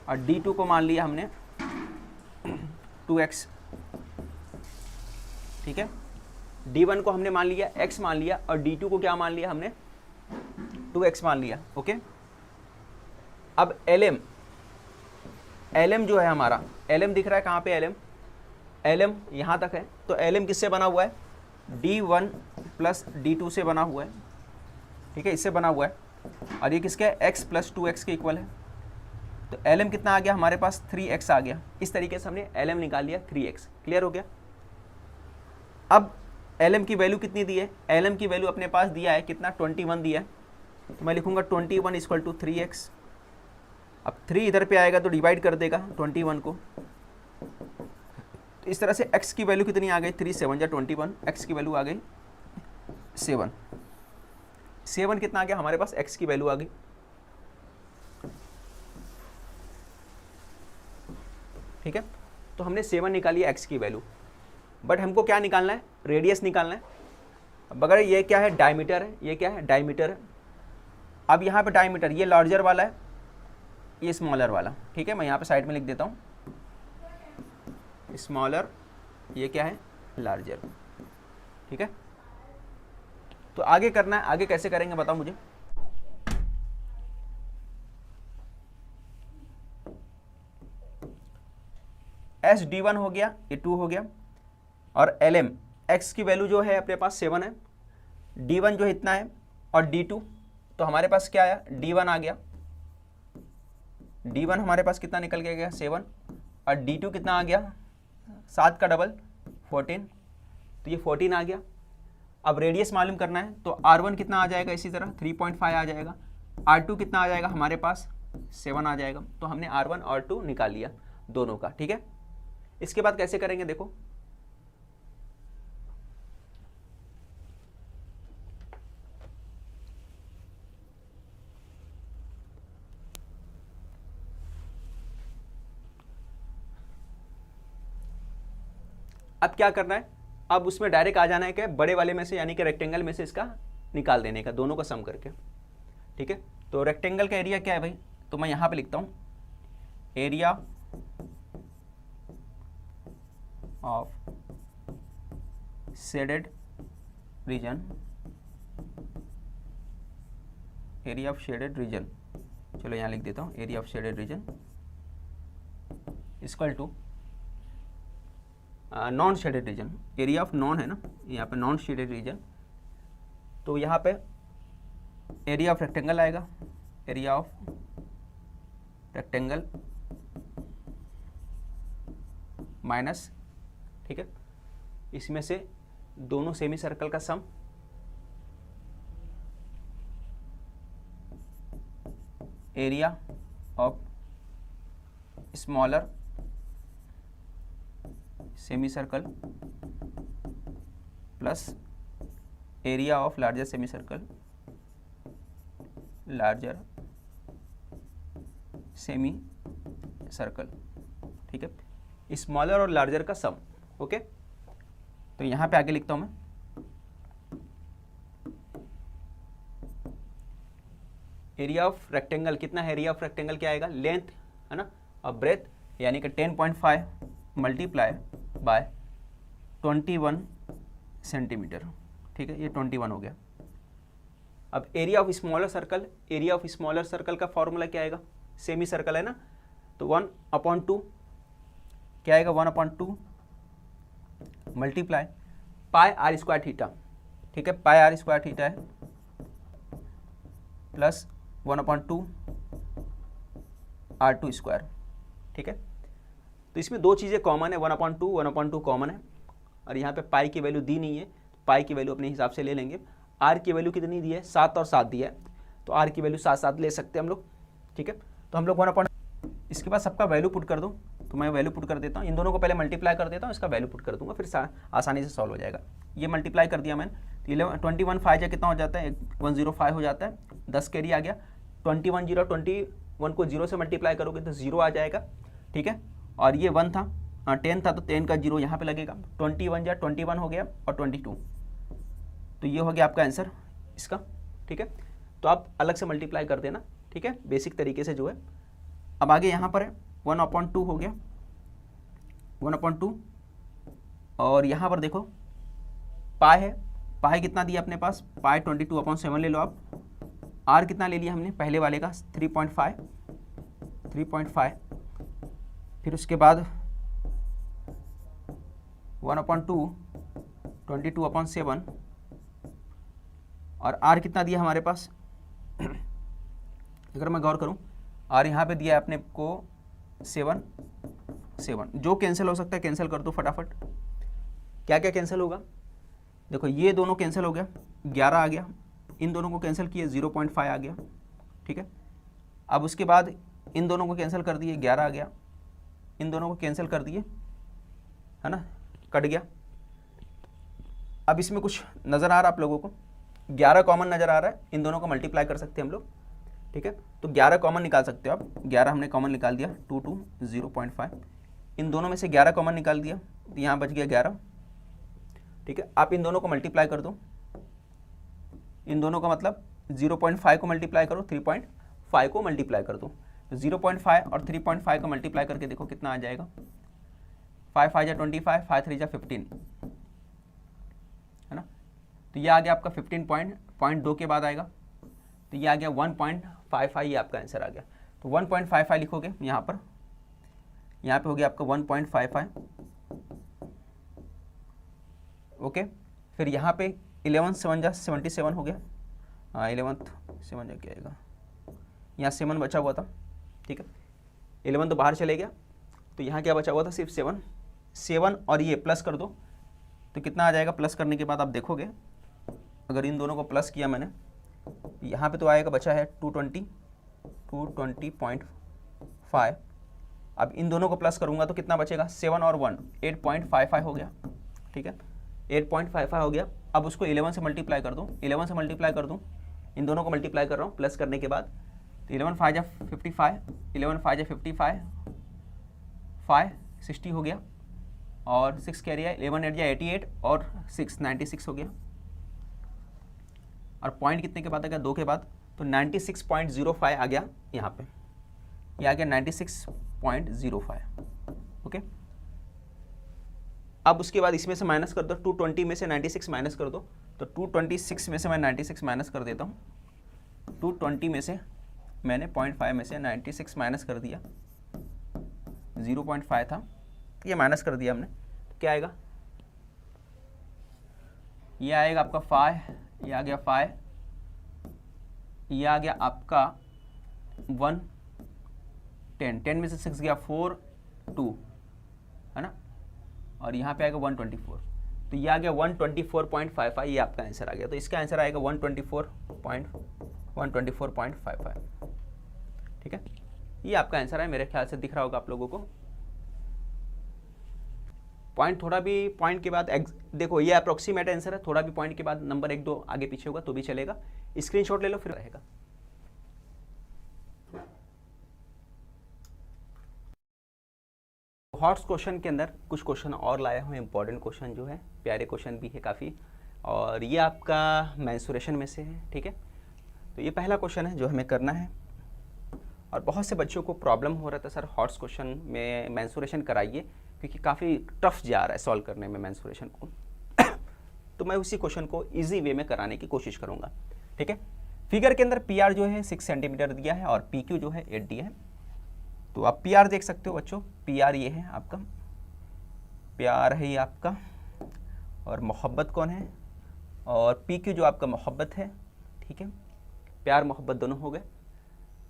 और D2 को मान लिया हमने 2x। ठीक है, D1 को हमने मान लिया x मान लिया, और D2 को क्या मान लिया हमने, 2x मान लिया। ओके, अब LM जो है हमारा, LM दिख रहा है कहाँ पे, LM यहाँ तक है। तो LM किससे बना हुआ है, D1 + D2 से बना हुआ है। ठीक है, इससे बना हुआ है, और ये किसके है, x + 2x के इक्वल है। तो LM कितना आ गया हमारे पास, 3x आ गया। इस तरीके से हमने LM निकाल लिया 3x। क्लियर हो गया। अब LM की वैल्यू कितनी दी है, LM की वैल्यू अपने पास दिया है कितना, 21 दिया है। तो मैं लिखूंगा 21 = 3x। अब 3 इधर पे आएगा तो डिवाइड कर देगा 21 को। तो इस तरह से x की वैल्यू कितनी आ गई, 3 7 जा 21, x की वैल्यू आ गई 7। 7 कितना आ गया हमारे पास, x की वैल्यू आ गई। ठीक है, तो हमने 7 निकाली है x की वैल्यू, बट हमको क्या निकालना है, रेडियस निकालना है। अब अगर ये क्या है, डायमीटर है, ये क्या है, डायमीटर है। अब यहाँ पे डायमीटर, ये लार्जर वाला है, ये स्मॉलर वाला। ठीक है, मैं यहाँ पे साइड में लिख देता हूँ, स्मॉलर, ये क्या है, लार्जर। ठीक है, तो आगे करना है, आगे कैसे करेंगे बताओ मुझे। SD1 हो गया, ये 2 हो गया, और LM x की वैल्यू जो है अपने पास 7 है, D1 जो इतना है, और D2 तो हमारे पास क्या आया, D1 आ गया। D1 हमारे पास कितना निकल के गया, 7, और D2 कितना आ गया, 7 का डबल 14, तो ये 14 आ गया। अब रेडियस मालूम करना है, तो R1 कितना आ जाएगा, इसी तरह 3.5 आ जाएगा। R2 कितना आ जाएगा हमारे पास, 7 आ जाएगा। तो हमने R1 और R2 निकाल लिया दोनों का। ठीक है, इसके बाद कैसे करेंगे देखो, अब क्या करना है, अब उसमें डायरेक्ट आ जाना है क्या, बड़े वाले में से, यानी कि रेक्टेंगल में से इसका निकाल देने का, दोनों का सम करके। ठीक है, तो रेक्टेंगल का एरिया क्या है भाई, तो मैं यहाँ पे लिखता हूँ, area of shaded region, area of shaded region, चलो यहाँ लिख देता हूँ, area of shaded region equal to non shaded region, area of non है ना, यहाँ पे नॉन शेडेड रीजन, तो यहाँ पे एरिया ऑफ रेक्टेंगल आएगा, एरिया ऑफ रेक्टेंगल माइनस, ठीक है, इसमें से दोनों सेमी सर्कल का sum, area of smaller semi circle plus area of larger semi circle, larger semi circle. ठीक है, स्मॉलर और लार्जर का सम। ओके, तो यहां पे आगे लिखता हूं मैं, एरिया ऑफ रेक्टेंगल कितना है, एरिया ऑफ रेक्टेंगल क्या आएगा, लेंथ है ना, और ब्रेथ, यानी कि 10.5 मल्टीप्लाई बाय 21 सेंटीमीटर। ठीक है, ये 21 हो गया। अब area of smaller circle, area of smaller circle का फॉर्मूला क्या आएगा, सेमी सर्कल है ना, तो 1/2 क्या आएगा, 1/2 multiply pi are square theta, ठीक है, पाई आर स्क्वायर थीटा है प्लस 1/2 R2 स्क्वायर, ठीक है। तो इसमें दो चीज़ें कॉमन है, 1/2 कॉमन है, और यहाँ पे पाई की वैल्यू दी नहीं है, पाई की वैल्यू अपने हिसाब से ले लेंगे। आर की वैल्यू कितनी दी है, 7 और 7 दिया है, तो आर की वैल्यू 7 ले सकते हैं हम लोग, ठीक है। तो हम लोग 1/, इसके बाद सबका वैल्यू पुट कर दूँ, तो मैं वैल्यू पुट कर देता हूँ, इन दोनों को पहले मल्टीप्लाई कर देता हूँ, इसका वैल्यू पुट कर दूंगा, फिर आसानी से सॉल्व हो जाएगा। ये मल्टीप्लाई कर दिया मैंने, तो 21 5 जा कितना हो जाता है, 105 हो जाता है, 10 कैरी आ गया, 21 को 0 से मल्टीप्लाई करोगे तो 0 आ जाएगा, ठीक है। और ये 1 था, 10 था, तो 10 का 0 यहाँ पे लगेगा, 21 हो गया और 22, तो ये हो गया आपका आंसर इसका, ठीक है। तो आप अलग से मल्टीप्लाई कर देना, ठीक है, बेसिक तरीके से जो है। अब आगे यहाँ पर है 1/2 हो गया, 1/2, और यहाँ पर देखो पाई है, पाई कितना दिया अपने पास, पाई 22/7 ले लो आप। आर कितना ले लिया हमने पहले वाले का, 3.5, फिर उसके बाद 1/2 22/7, और आर कितना दिया हमारे पास अगर मैं गौर करूं, आर यहाँ पे दिया है अपने को 7, जो कैंसिल हो सकता है कैंसिल कर दो फटाफट। क्या क्या कैंसिल होगा, देखो ये दोनों कैंसिल हो गया, 11 आ गया, इन दोनों को कैंसिल किए 0.5 आ गया, ठीक है। अब उसके बाद इन दोनों को कैंसिल कर दिए, 11 आ गया, इन दोनों को कैंसिल कर दिए, है ना, कट गया। अब इसमें कुछ नज़र आ रहा आप लोगों को, 11 कॉमन नज़र आ रहा है, इन दोनों को मल्टीप्लाई कर सकते हैं हम लोग, ठीक है। तो 11 कॉमन निकाल सकते हो आप, 11 हमने कॉमन निकाल दिया, 2 2 0.5, इन दोनों में से 11 कॉमन निकाल दिया, तो यहाँ बच गया 11, ठीक है। आप इन दोनों को मल्टीप्लाई कर दो, इन दोनों का मतलब 0.5 को मल्टीप्लाई करो, 3.5 को मल्टीप्लाई कर दो, तो 0.5 और 3.5 को मल्टीप्लाई करके देखो कितना आ जाएगा, 5 5 जा 25, 5 3 जा 15, है ना। तो ये आ गया आपका 15.2 के बाद आएगा, तो ये आ गया 1.55, ये आपका आंसर आ गया। तो 1.55 लिखोगे यहाँ पर, यहाँ पे हो गया आपका 1.55, ओके। फिर यहाँ पे 11 7 जा 77 हो गया, 11 7 जा क्या आएगा, यहाँ 7 बचा हुआ था, ठीक है, 11 तो बाहर चले गया, तो यहाँ क्या बचा हुआ था, सिर्फ 7 और ये प्लस कर दो, तो कितना आ जाएगा, प्लस करने के बाद आप देखोगे, अगर इन दोनों को प्लस किया मैंने, यहाँ पे तो आएगा, बचा है 220.5, अब इन दोनों को प्लस करूँगा तो कितना बचेगा, 7 और 1 8.55 हो गया, ठीक है, 8.55 हो गया। अब उसको 11 से मल्टीप्लाई कर दूँ, 11 से मल्टीप्लाई कर दूँ, इन दोनों को मल्टीप्लाई कर रहा हूँ प्लस करने के बाद, तो 11 5 जा 55, 11 5 जा 55, 5 60 हो गया, और 6 कैरी है, 11 8 जा 88, और 6 96 हो गया, और पॉइंट कितने के बाद आ गया, 2 के बाद, तो 96.05 आ गया यहाँ पे, ये आ गया 96.05, ओके। अब उसके बाद इसमें से माइनस कर दो, 220 में से 96 माइनस कर दो, तो 226 में से मैं 96 माइनस कर देता हूँ, 220 में से मैंने 0.5 में से 96 माइनस कर दिया, 0.5 था, ये माइनस कर दिया हमने, तो क्या आएगा, ये आएगा आपका 5, ये आ गया 5, ये आ गया आपका 110, 10 में से 6 गया 4 2, है ना, और यहाँ पे आएगा 124, तो ये आ गया 124.55, ये आपका आंसर आ गया। तो इसका आंसर आएगा 124.55, ठीक है, ये आपका आंसर है, मेरे ख्याल से दिख रहा होगा आप लोगों को। पॉइंट थोड़ा भी पॉइंट के बाद देखो, ये अप्रोक्सीमेट आंसर है, थोड़ा भी पॉइंट के बाद नंबर 1 2 आगे पीछे होगा तो भी चलेगा, स्क्रीनशॉट ले लो फिर रहेगा। हॉट्स क्वेश्चन के अंदर कुछ क्वेश्चन और लाया हूँ, इंपॉर्टेंट क्वेश्चन जो है, प्यारे क्वेश्चन भी है काफ़ी, और ये आपका मेंसुरेशन में से है, ठीक है। तो ये पहला क्वेश्चन है जो हमें करना है, और बहुत से बच्चों को प्रॉब्लम हो रहा था सर हॉट्स क्वेश्चन में मेंसुरेशन कराइए, क्योंकि काफ़ी टफ जा रहा है सॉल्व करने में मेंसुरेशन को। तो मैं उसी क्वेश्चन को इजी वे में कराने की कोशिश करूंगा। ठीक है, फिगर के अंदर पी आर जो है 6 सेंटीमीटर दिया है और पी क्यू जो है 8 दिया है। तो आप पी आर देख सकते हो बच्चों, पी आर ये है आपका, प्यार है ये आपका, और मोहब्बत कौन है, और पी क्यू जो आपका मोहब्बत है। ठीक है, प्यार मोहब्बत दोनों हो गए,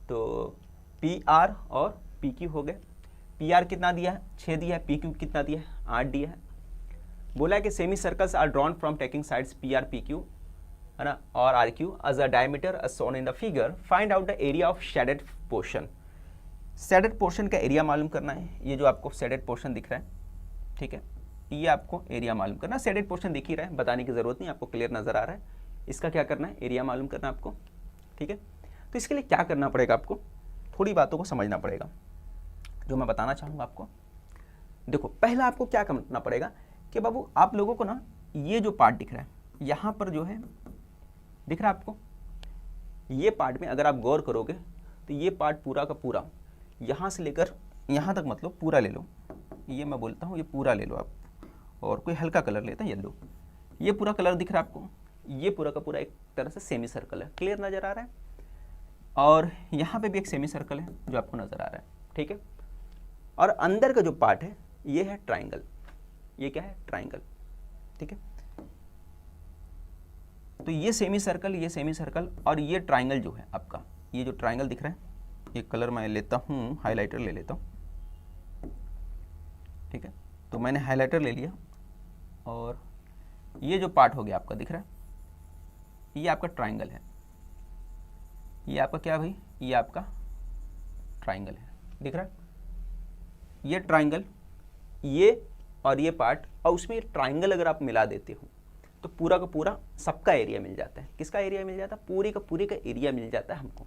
तो पी आर और पी क्यू हो गए। पी आर कितना दिया है, 6 दिया है, पी क्यू कितना दिया है, 8 दिया है। बोला है कि semicircles are drawn from taking sides P R P Q, है ना, और R Q as a diameter as shown in the figure, find out the area of shaded portion. Shaded portion का एरिया मालूम करना है, ये जो आपको शेडेड पोर्शन दिख रहा है, ठीक है, ये आपको एरिया मालूम करना। शेडेड पोर्शन दिख ही रहा है, बताने की जरूरत नहीं, आपको क्लियर नजर आ रहा है। इसका क्या करना है, एरिया मालूम करना आपको। ठीक है, तो इसके लिए क्या करना पड़ेगा आपको, थोड़ी बातों को समझना पड़ेगा जो मैं बताना चाहूँगा आपको। देखो, पहला आपको क्या करना पड़ेगा कि बाबू आप लोगों को ना ये जो पार्ट दिख रहा है, यहाँ पर जो है दिख रहा है आपको, ये पार्ट में अगर आप गौर करोगे तो ये पार्ट पूरा का पूरा यहाँ से लेकर यहाँ तक, मतलब पूरा ले लो, ये मैं बोलता हूँ ये पूरा ले लो आप, और कोई हल्का कलर लेते हैं येलो, ये पूरा कलर दिख रहा है आपको, ये पूरा का पूरा एक तरह से सेमी सर्कल है, क्लियर नज़र आ रहा है। और यहाँ पे भी एक सेमी सर्कल है जो आपको नज़र आ रहा है। ठीक है, और अंदर का जो पार्ट है ये है ट्राइंगल, ये क्या है, ट्राइंगल। ठीक है, तो ये सेमी सर्कल, ये सेमी सर्कल और ये ट्राइंगल जो है आपका, ये जो ट्राइंगल दिख रहा है, ये कलर मैं लेता हूँ, हाइलाइटर ले लेता हूँ। ठीक है, तो मैंने हाइलाइटर ले लिया, और ये जो पार्ट हो गया आपका दिख रहा है, ये आपका ट्राइंगल है, ये आपका क्या भाई, ये आपका ट्राइंगल है, दिख रहा है, ये ट्राइंगल, ये और ये पार्ट, और उसमें ये ट्राइंगल अगर आप मिला देते हो तो पूरा का पूरा सबका एरिया मिल जाता है। किसका एरिया मिल जाता है, पूरे का एरिया मिल जाता है हमको।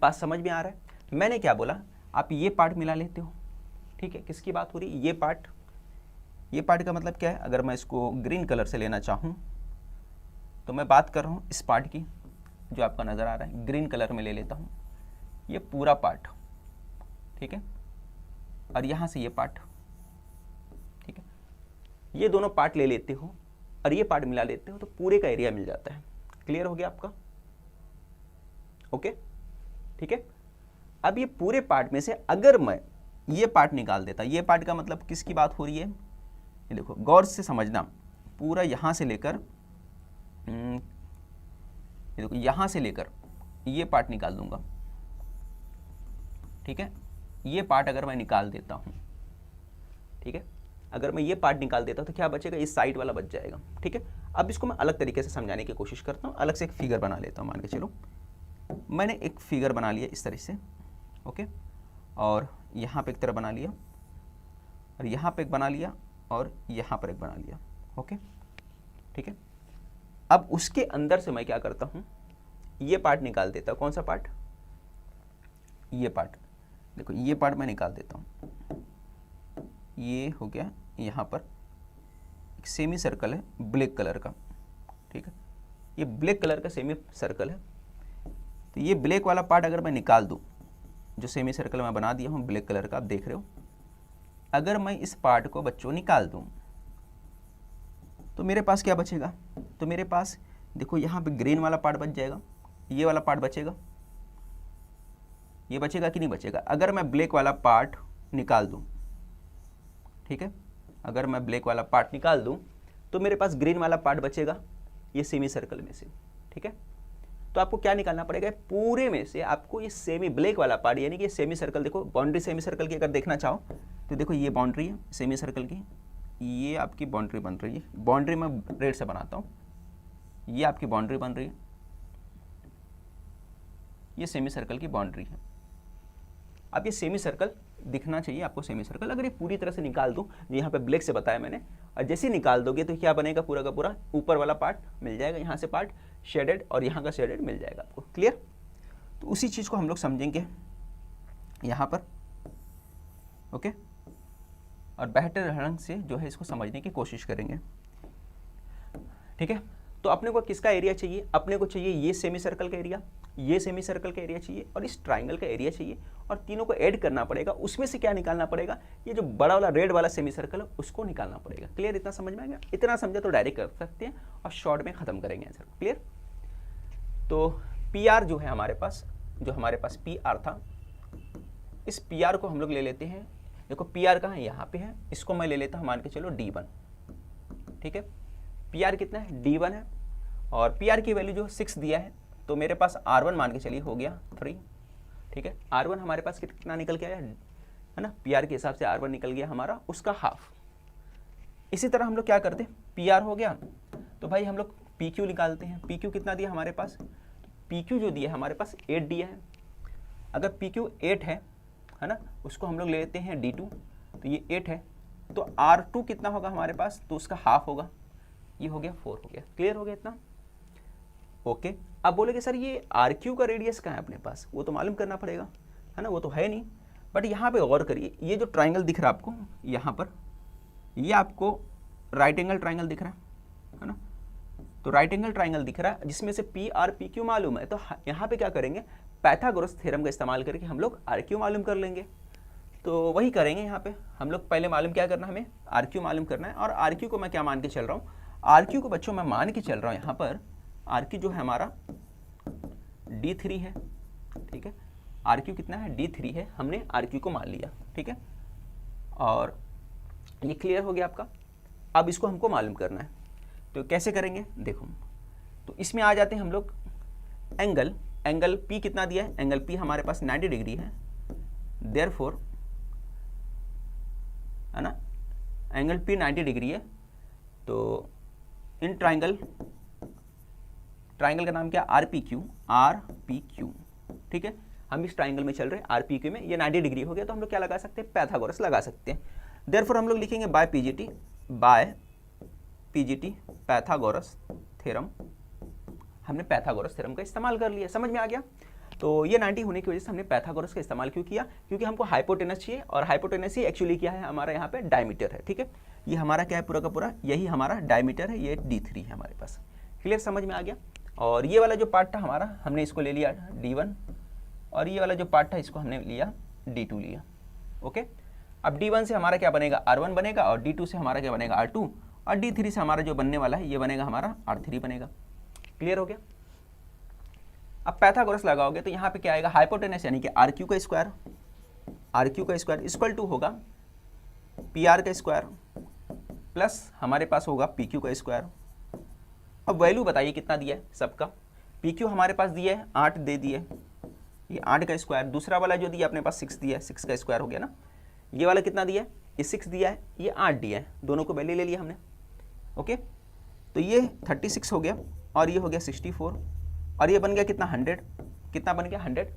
बात समझ में आ रहा है। मैंने क्या बोला, आप ये पार्ट मिला लेते हो। ठीक है, किसकी बात हो रही है, ये पार्ट, ये पार्ट का मतलब क्या है, अगर मैं इसको ग्रीन कलर से लेना चाहूँ तो मैं बात कर रहा हूँ इस पार्ट की, जो आपका नज़र आ रहा है, ग्रीन कलर में ले लेता हूँ ये पूरा पार्ट। ठीक है, और यहाँ से ये पार्ट, ठीक है, ये दोनों पार्ट ले लेते हो और ये पार्ट मिला लेते हो तो पूरे का एरिया मिल जाता है। क्लियर हो गया आपका, ओके। ठीक है, अब ये पूरे पार्ट में से अगर मैं ये पार्ट निकाल देता, ये पार्ट का मतलब किसकी बात हो रही है, ये देखो गौर से समझना, पूरा यहाँ से लेकर ये देखो यहाँ से लेकर ये पार्ट निकाल दूंगा। ठीक है, ये पार्ट अगर मैं निकाल देता हूँ, ठीक है, अगर मैं ये पार्ट निकाल देता हूँ तो क्या बचेगा, इस साइड वाला बच जाएगा। ठीक है, अब इसको मैं अलग तरीके से समझाने की कोशिश करता हूँ, अलग से एक फिगर बना लेता हूँ। मान के चलो मैंने एक फिगर बना लिया इस तरह से, ओके, और यहाँ पे एक तरह बना लिया, और यहाँ पे एक बना लिया, और यहाँ पर एक बना लिया, ओके। ठीक है, अब उसके अंदर से मैं क्या करता हूँ, ये पार्ट निकाल देता हूँ। कौन सा पार्ट, ये पार्ट, देखो ये पार्ट मैं निकाल देता हूँ। ये हो गया, यहाँ पर एक सेमी सर्कल है ब्लैक कलर का। ठीक है, ये ब्लैक कलर का सेमी सर्कल है, तो ये ब्लैक वाला पार्ट अगर मैं निकाल दूँ, जो सेमी सर्कल मैं बना दिया हूँ ब्लैक कलर का, आप देख रहे हो, अगर मैं इस पार्ट को बच्चों निकाल दूँ तो मेरे पास क्या बचेगा, तो मेरे पास देखो यहाँ पे ग्रीन वाला पार्ट बच जाएगा, ये वाला पार्ट बचेगा, ये बचेगा कि नहीं बचेगा। अगर मैं ब्लैक वाला पार्ट निकाल दूँ, ठीक है, अगर मैं ब्लैक वाला पार्ट निकाल दूँ तो मेरे पास ग्रीन वाला पार्ट बचेगा ये सेमी सर्कल में से। ठीक है, तो आपको क्या निकालना पड़ेगा, पूरे में से आपको ये सेमी ब्लैक वाला पार्ट, यानी कि ये सेमी सर्कल, देखो बाउंड्री सेमी सर्कल की अगर देखना चाहो तो देखो ये बाउंड्री है सेमी सर्कल की, ये आपकी बाउंड्री बन रही है, बाउंड्री मैं रेड से बनाता हूँ, ये आपकी बाउंड्री बन रही है, ये सेमी सर्कल की बाउंड्री है। अब ये सेमी सर्कल दिखना चाहिए आपको, सेमी सर्कल अगर ये पूरी तरह से निकाल दूं, यहाँ पे ब्लैक से बताया मैंने, और जैसे ही निकाल दोगे तो क्या बनेगा, पूरा का पूरा ऊपर वाला पार्ट मिल जाएगा, यहाँ से पार्ट शेडेड और यहाँ का शेडेड मिल जाएगा आपको। क्लियर, तो उसी चीज़ को हम लोग समझेंगे यहाँ पर, ओके, और बेहतर ढंग से जो है इसको समझने की कोशिश करेंगे। ठीक है, तो अपने को किसका एरिया चाहिए, अपने को चाहिए ये सेमी सर्कल का एरिया, ये सेमी सर्कल का एरिया चाहिए और इस ट्राइंगल का एरिया चाहिए, और तीनों को ऐड करना पड़ेगा। उसमें से क्या निकालना पड़ेगा, ये जो बड़ा वाला रेड वाला सेमी सर्कल है उसको निकालना पड़ेगा। क्लियर, इतना समझ में आ गया? इतना समझा तो डायरेक्ट कर सकते हैं और शॉर्ट में खत्म करेंगे आंसर। क्लियर। तो पी आर जो है हमारे पास, जो हमारे पास पी आर था, इस पी आर को हम लोग ले लेते हैं। देखो पी आर कहाँ है, यहाँ पे है, इसको मैं ले लेता हूँ मान के चलो D1। ठीक है, पी आर कितना है, D1 है, और पी आर की वैल्यू जो 6 दिया है, तो मेरे पास R1 मान के चलिए हो गया 3। ठीक है, R1 हमारे पास कितना निकल के आया है ना, पी आर के हिसाब से R1 निकल गया हमारा उसका हाफ। इसी तरह हम लोग क्या करते हैं, पी आर हो गया तो भाई हम लोग पी क्यू निकालते हैं। पी क्यू कितना दिया हमारे पास, पी क्यू जो दिया है हमारे पास 8 दिया है। अगर पी क्यू 8 है ना, उसको हम लोग ले लेते हैं D2, तो ये 8 है, तो R2 कितना होगा हमारे पास, तो उसका हाफ होगा, ये हो गया 4 हो गया। क्लियर हो गया इतना? ओके। अब बोलेगे सर ये RQ का रेडियस कहाँ है अपने पास, वो तो मालूम करना पड़ेगा, है ना, वो तो है नहीं। बट यहाँ पे गौर करिए, ये जो ट्राइंगल दिख रहा है आपको यहाँ पर, ये आपको राइट एंगल ट्राइंगल दिख रहा है ना, तो राइट एंगल ट्राइंगल दिख रहा है जिसमें से पी आर पी क्यू मालूम है, तो यहाँ पे क्या करेंगे, पाइथागोरस थ्योरम का इस्तेमाल करके हम लोग आर क्यू मालूम कर लेंगे। तो वही करेंगे यहाँ पे हम लोग। पहले मालूम क्या करना है, हमें आर क्यू मालूम करना है। और आर क्यू को मैं क्या मान के चल रहा हूँ, आर क्यू को बच्चों मैं मान के चल रहा हूँ यहाँ पर, आर क्यू जो है हमारा D3 है। ठीक है, आर क्यू कितना है, D3 है, हमने आर क्यू को मान लिया। ठीक है, और ये क्लियर हो गया आपका। अब इसको हमको मालूम करना है, तो कैसे करेंगे देखो, तो इसमें आ जाते हैं हम लोग। एंगल P कितना दिया है, एंगल P हमारे पास 90 डिग्री है, देयरफॉर है ना, एंगल P 90 डिग्री है। तो इन ट्राइंगल का नाम क्या, RPQ। ठीक है, हम इस ट्राइंगल में चल रहे हैं RPQ में, ये 90 डिग्री हो गया, तो हम लोग क्या लगा सकते हैं, पाइथागोरस लगा सकते हैं। देयरफॉर हम लोग लिखेंगे बाय PGT पाइथागोरस थ्योरम। हमने पाइथागोरस थ्योरम का इस्तेमाल कर लिया, समझ में आ गया। तो ये 90 होने की वजह से हमने पाइथागोरस का इस्तेमाल क्यों किया, क्योंकि हमको हाइपोटेनस चाहिए, और हाइपोटेनस ही एक्चुअली क्या है हमारा यहाँ पे डायमीटर है। ठीक है, ये हमारा क्या है पूरा का पूरा, यही हमारा डायमीटर है, ये D3 है हमारे पास। क्लियर, समझ में आ गया। और ये वाला जो पार्ट था हमारा, हमने इसको ले लिया D1, और ये वाला जो पार्ट था इसको हमने लिया D2 लिया। ओके, अब D1 से हमारा क्या बनेगा, R1 बनेगा, और D2 से हमारा क्या बनेगा, R2, और D3 से हमारा जो बनने वाला है ये बनेगा हमारा R3 बनेगा। क्लियर हो गया। अब पाइथागोरस लगाओगे तो यहाँ पे क्या आएगा, हाइपोटेनस यानी कि RQ का स्क्वायर इक्वल टू होगा PR का स्क्वायर प्लस हमारे पास होगा PQ का स्क्वायर। अब वैल्यू बताइए कितना दिया है सबका, PQ हमारे पास दिया है 8 दे दिए, ये 8 का स्क्वायर, दूसरा वाला जो दिया अपने पास 6 दिया है, 6 का स्क्वायर हो गया ना। ये वाला कितना दिया है, ये 6 दिया है, ये 8 दिया है, दोनों को वैल्यू ले लिया हमने। ओके, तो ये 36 हो गया, और ये हो गया 64, और ये बन गया कितना 100, कितना बन गया 100।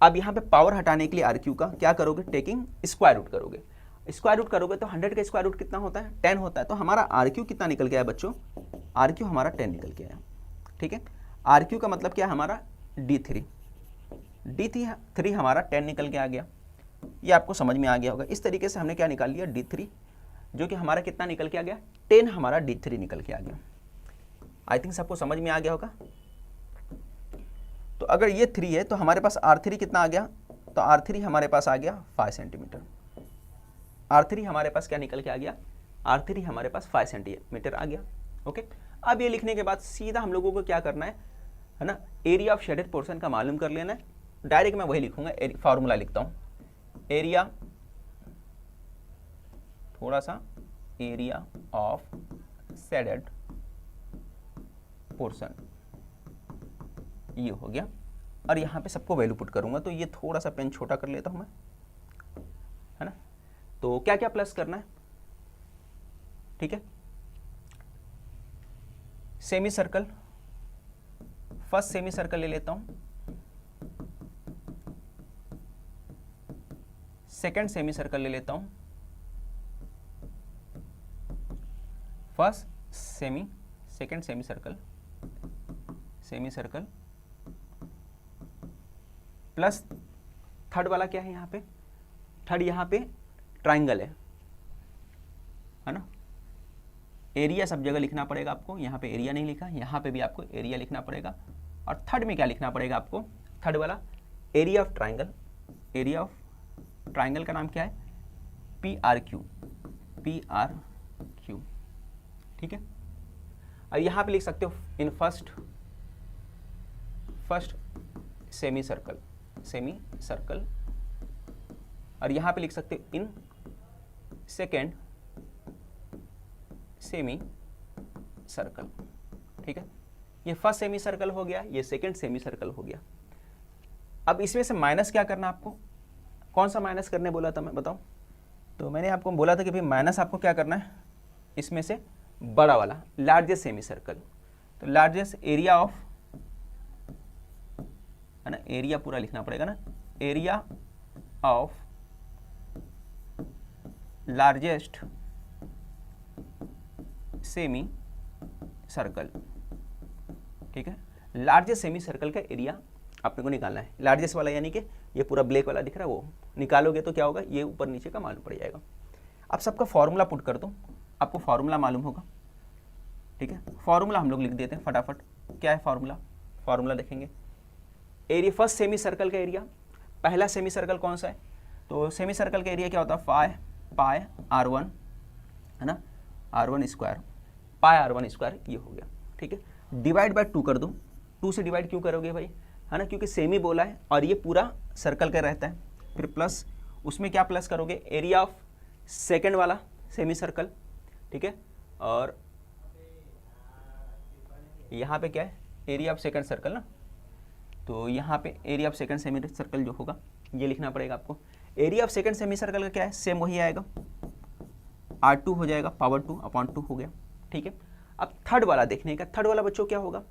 अब यहाँ पे पावर हटाने के लिए RQ का क्या करोगे, टेकिंग स्क्वायर रूट करोगे। स्क्वायर रूट करोगे तो 100 का स्क्वायर रूट कितना होता है, 10 होता है। तो हमारा RQ कितना निकल गया बच्चों, RQ हमारा 10 निकल के आया। ठीक है, RQ का मतलब क्या है हमारा D3 हमारा 10 निकल के आ गया। ये आपको समझ में आ गया होगा। इस तरीके से हमने क्या निकाल लिया, D3, जो कि हमारा कितना निकल के आ गया, 10 हमारा D3 निकल के आ गया। आई थिंक सबको समझ में आ गया होगा। तो अगर ये 3 है तो हमारे पास R3 कितना आ गया, तो R3 हमारे पास आ गया 5 सेंटीमीटर। R3 हमारे पास क्या निकल के आ गया, R3 हमारे पास 5 सेंटीमीटर आ गया। ओके, अब ये लिखने के बाद सीधा हम लोगों को क्या करना है ना, एरिया ऑफ शेडेड पोर्शन का मालूम कर लेना है। डायरेक्ट मैं वही लिखूंगा, फार्मूला लिखता हूँ, एरिया, थोड़ा सा एरिया ऑफ शेडेड पोर्शन, ये हो गया। और यहाँ पे सबको वैल्यू पुट करूंगा, तो ये थोड़ा सा पेन छोटा कर लेता हूं मैं, है ना। तो क्या क्या प्लस करना है, ठीक है। Semi circle, first semi circle ले लेता हूं, सेकंड सेमी सर्कल ले लेता हूं, first semi, second semi circle, plus third वाला क्या है यहाँ पे, थर्ड यहाँ पे ट्राइंगल है ना। एरिया सब जगह लिखना पड़ेगा आपको, यहाँ पे एरिया नहीं लिखा, यहाँ पे भी आपको एरिया लिखना पड़ेगा। और थर्ड में क्या लिखना पड़ेगा आपको, थर्ड वाला area of triangle, area of triangle का नाम क्या है, P R Q, P R Q, ठीक है। और यहाँ पे लिख सकते हो in first semi circle, semi circle, और यहाँ पे लिख सकते हो इन सेकेंड सेमी सर्कल, ठीक है। ये फर्स्ट सेमी सर्कल हो गया, ये सेकेंड सेमी सर्कल हो गया। अब इसमें से माइनस क्या करना आपको, कौन सा माइनस करने बोला था मैं, बताओ। तो मैंने आपको बोला था कि भाई माइनस आपको क्या करना है, इसमें से बड़ा वाला लार्जेस्ट सेमी सर्कल। तो लार्जेस्ट एरिया ऑफ, है ना, एरिया पूरा लिखना पड़ेगा ना, area of largest semi circle, ठीक है। लार्जेस्ट सेमी सर्कल का एरिया आपने को निकालना है, लार्जेस्ट वाला यानी कि ये पूरा ब्लैक वाला दिख रहा है वो निकालोगे तो क्या होगा, ये ऊपर नीचे का मालूम पड़ जाएगा। अब सबका फॉर्मूला पुट कर दो, आपको फॉर्मूला मालूम होगा, ठीक है। फॉर्मूला हम लोग लिख देते हैं फटाफट, क्या है फॉर्मूला, फॉर्मूला देखेंगे। एरिया फर्स्ट सेमी सर्कल का एरिया, पहला सेमी सर्कल कौन सा है, तो सेमी सर्कल का एरिया क्या होता है, पाई R1, है ना, R1 स्क्वायर, पाई R1 स्क्वायर, ये हो गया, ठीक है। डिवाइड बाय 2 कर दो, 2 से डिवाइड क्यों करोगे भाई, है ना, क्योंकि सेमी बोला है और ये पूरा सर्कल का रहता है। फिर प्लस, उसमें क्या प्लस करोगे, एरिया ऑफ सेकंड वाला सेमी सर्कल, ठीक है। और यहाँ पे क्या है, एरिया ऑफ सेकंड सर्कल ना, तो यहाँ पे area of second semi circle जो होगा ये लिखना पड़ेगा आपको। Area of second semi circle का क्या है, सेम वही आएगा, R2 हो जाएगा, पावर 2/2 हो गया, ठीक है। अब थर्ड वाला देखने का, थर्ड वाला बच्चों क्या होगा,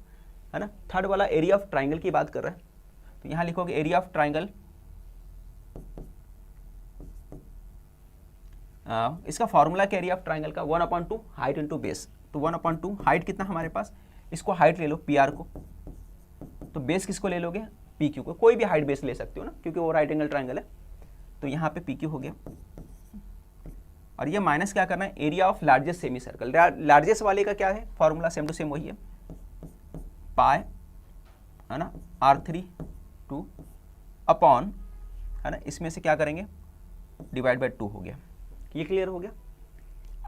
है ना, थर्ड वाला एरिया ऑफ ट्राइंगल की बात कर रहा है, तो यहाँ लिखोगे एरिया ऑफ ट्राइंगल, इसका फॉर्मूला क्या, एरिया ऑफ ट्राइंगल का 1/2 हाइट इंटू बेस। तो 1/2 हाइट कितना हमारे पास, इसको हाइट ले लो PR को, तो बेस किसको ले लोगे, PQ को, कोई भी हाइट बेस ले सकते हो ना, क्योंकि वो राइट एंगल ट्राइंगल है। तो यहाँ पे PQ हो गया, और ये माइनस क्या करना है, area of largest semi circle. Largest वाले का क्या है फॉर्मूला, सेम टू सेम वही है, पाई, है ना, R32 अपॉन, है ना, इसमें से क्या करेंगे, डिवाइड बाय 2 हो गया। ये क्लियर हो गया।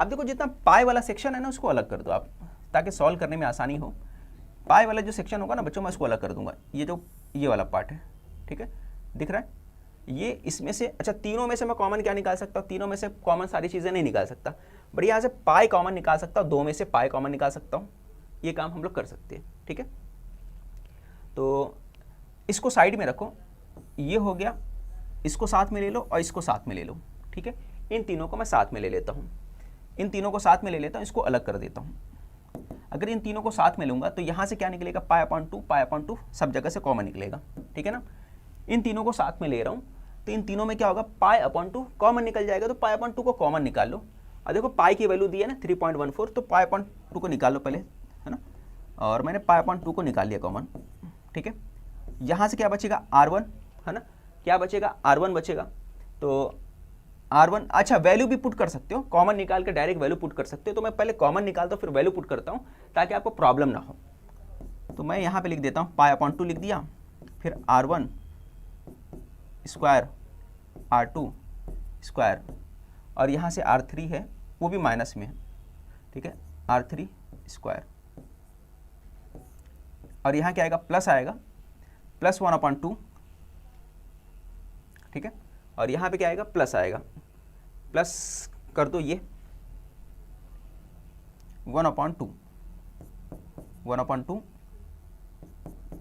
अब देखो जितना पाई वाला सेक्शन है ना उसको अलग कर दो आप, ताकि सॉल्व करने में आसानी हो। पाई वाला जो सेक्शन होगा ना बच्चों, मैं उसको अलग कर दूंगा, ये जो ये वाला पार्ट है, ठीक है, दिख रहा है ये, इसमें से अच्छा तीनों में से मैं कॉमन क्या निकाल सकता हूँ, तीनों में से कॉमन सारी चीज़ें नहीं निकाल सकता, बट यहाँ से पाई कॉमन निकाल सकता हूँ, 2 में से पाई कॉमन निकाल सकता हूँ, ये काम हम लोग कर सकते हैं, ठीक है। तो इसको साइड में रखो, ये हो गया, इसको साथ में ले लो और इसको साथ में ले लो, ठीक है। इन तीनों को मैं साथ में ले लेता हूँ, इन तीनों को साथ में ले लेता हूँ, इसको अलग कर देता हूँ। अगर इन तीनों को साथ में लूँगा तो यहाँ से क्या निकलेगा, पाई/2 सब जगह से कॉमन निकलेगा, ठीक है ना। इन तीनों को साथ में ले रहा हूँ तो इन तीनों में क्या होगा, पाई/2 कॉमन निकल जाएगा, तो पाई/2 को कॉमन निकाल लो। और देखो पाई की वैल्यू दी है ना 3.14, तो पाई/2 को निकाल लो पहले, है ना, और मैंने पाई/2 को निकाल लिया कॉमन, ठीक है। यहाँ से क्या बचेगा, R1, है ना, क्या बचेगा, R1 बचेगा। तो R1, अच्छा वैल्यू भी पुट कर सकते हो, कॉमन निकाल के डायरेक्ट वैल्यू पुट कर सकते हो, तो मैं पहले कॉमन निकालता हूँ फिर वैल्यू पुट करता हूँ ताकि आपको प्रॉब्लम ना हो। तो मैं यहाँ पे लिख देता हूँ पाई/2 लिख दिया, फिर R1 स्क्वायर, R2 स्क्वायर, और यहाँ से R3 है वो भी माइनस में है, ठीक है, R3 स्क्वायर, और यहाँ क्या आएगा, प्लस आएगा, प्लस 1/2, ठीक है, और यहाँ पे क्या आएगा, प्लस आएगा, प्लस कर दो ये 1/2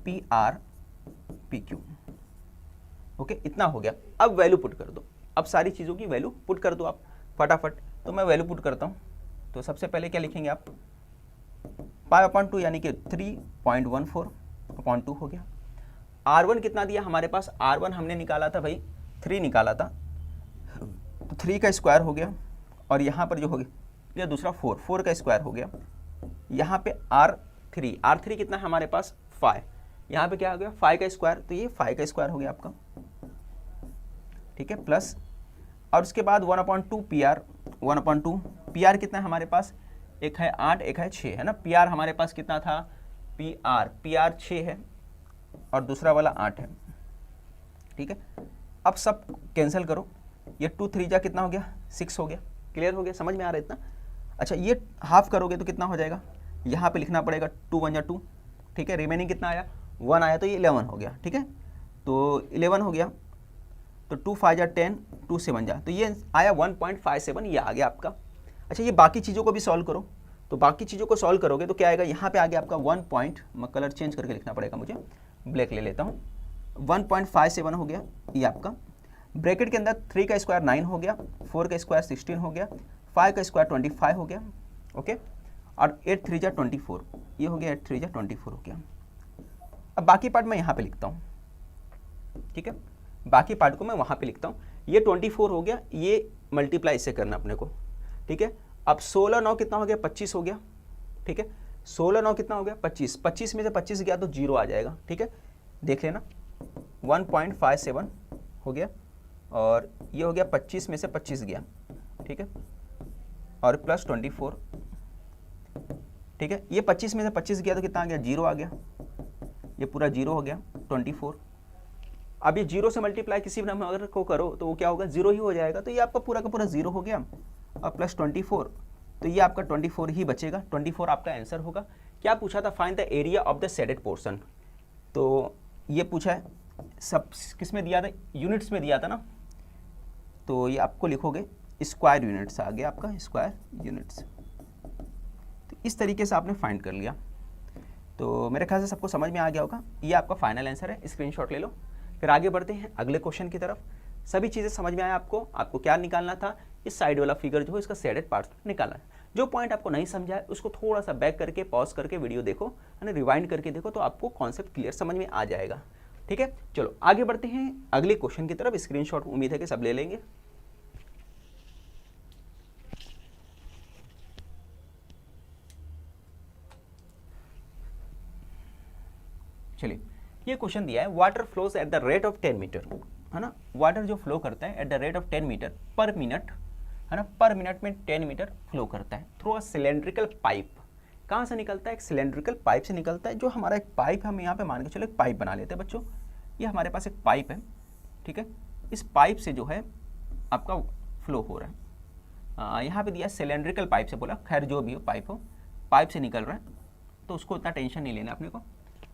PR PQ, ओके, इतना हो गया। अब वैल्यू पुट कर दो, अब सारी चीज़ों की वैल्यू पुट कर दो आप फटाफट। तो मैं वैल्यू पुट करता हूँ, तो सबसे पहले क्या लिखेंगे आप, पाई/2 यानी कि 3.14/2 हो गया। R1 कितना दिया हमारे पास, R1 हमने निकाला था भाई 3 निकाला था, तो 3 का स्क्वायर हो गया, और यहाँ पर जो हो गया दूसरा 4 का स्क्वायर हो गया। यहाँ पे R3 कितना है हमारे पास 5, यहाँ पे क्या हो गया 5 का स्क्वायर, तो ये 5 का स्क्वायर हो गया आपका, ठीक है, प्लस, और उसके बाद 1/2 PR कितना है हमारे पास, एक है 8 एक है 6, है ना। PR हमारे पास कितना था, PR 6 है, और दूसरा वाला 8 है, ठीक है। अब सब कैंसिल करो, ये 2 3 जा कितना हो गया 6 हो गया। क्लियर हो गया, समझ में आ रहा है इतना। अच्छा ये हाफ करोगे तो कितना हो जाएगा, यहाँ पे लिखना पड़ेगा 2 1 जा 2, ठीक है। रिमेनिंग कितना आया 1 आया, तो ये 11 हो गया, ठीक है। तो 11 हो गया, तो 2 5 जा 10, 2 7 जा, तो ये आया 1.57, ये आ गया आपका। अच्छा ये बाकी चीज़ों को भी सॉल्व करो, तो बाकी चीज़ों को सॉल्व करोगे तो क्या आएगा, यहाँ पे आ गया आपका 1 पॉइंट, मैं कलर चेंज करके लिखना पड़ेगा मुझे, ब्लैक ले लेता हूँ, 1.57 हो गया ये आपका। ब्रैकेट के अंदर 3 का स्क्वायर 9 हो गया, 4 का स्क्वायर 16 हो गया, 5 का स्क्वायर 25 हो गया, ओके। और 8 3 जा 24, ये हो गया 8 3 जा 24 हो गया। अब बाकी पार्ट मैं यहाँ पे लिखता हूँ, ठीक है, बाकी पार्ट को मैं वहाँ पे लिखता हूँ। ये 24 हो गया, ये मल्टीप्लाई इससे करना अपने को, ठीक है। अब 16 9 कितना हो गया 25 हो गया, ठीक है। 16 9 कितना हो गया 25, 25 में से 25 गया तो 0 आ जाएगा, ठीक है। देख लेना 1.57 हो गया, और ये हो गया 25 में से 25 गया, ठीक है, और प्लस 24, ठीक है। ये 25 में से 25 गया तो कितना आ गया 0 आ गया, ये पूरा 0 हो गया 24। अब ये 0 से मल्टीप्लाई किसी नंबर को करो तो वो क्या होगा 0 ही हो जाएगा, तो ये आपका पूरा का पूरा 0 हो गया, और प्लस 24, तो ये आपका 24 ही बचेगा, 24 आपका आंसर होगा। क्या पूछा था, find the area of the shaded portion, तो ये पूछा है, सब किस में दिया था, यूनिट्स में दिया था ना, तो ये आपको लिखोगे स्क्वायर यूनिट्स आ गया आपका, स्क्वायर यूनिट्स। तो इस तरीके से आपने फाइंड कर लिया, तो मेरे ख्याल से सबको समझ में आ गया होगा। ये आपका फाइनल आंसर है, स्क्रीनशॉट ले लो। फिर आगे बढ़ते हैं अगले क्वेश्चन की तरफ। सभी चीज़ें समझ में आया आपको क्या निकालना था, इस साइड वाला फिगर जो है इसका शेडेड पार्ट निकालना है। जो पॉइंट आपको नहीं समझा है उसको थोड़ा सा बैक करके पॉज करके वीडियो देखो, यानी रिवाइंड करके देखो, तो आपको कॉन्सेप्ट क्लियर समझ में आ जाएगा, ठीक है। चलो आगे बढ़ते हैं अगले क्वेश्चन की तरफ। स्क्रीनशॉट उम्मीद है कि सब ले लेंगे। चलिए ये क्वेश्चन दिया है, water flows at the rate of 10 metre, है ना। वाटर जो फ्लो करता है at the rate of 10 metre per minute, है ना, पर मिनट में 10 मीटर फ्लो करता है थ्रू अ सिलेंड्रिकल पाइप। कहाँ से निकलता है, एक सिलेंड्रिकल पाइप से निकलता है। जो हमारा एक पाइप, हम यहाँ पे मान के चलो एक पाइप बना लेते हैं बच्चों, ये हमारे पास एक पाइप है, ठीक है। इस पाइप से जो है आपका फ्लो हो रहा है, यहाँ पे दिया सिलेंड्रिकल पाइप से बोला, खैर जो भी हो पाइप से निकल रहा है, तो उसको इतना टेंशन नहीं लेना अपने को।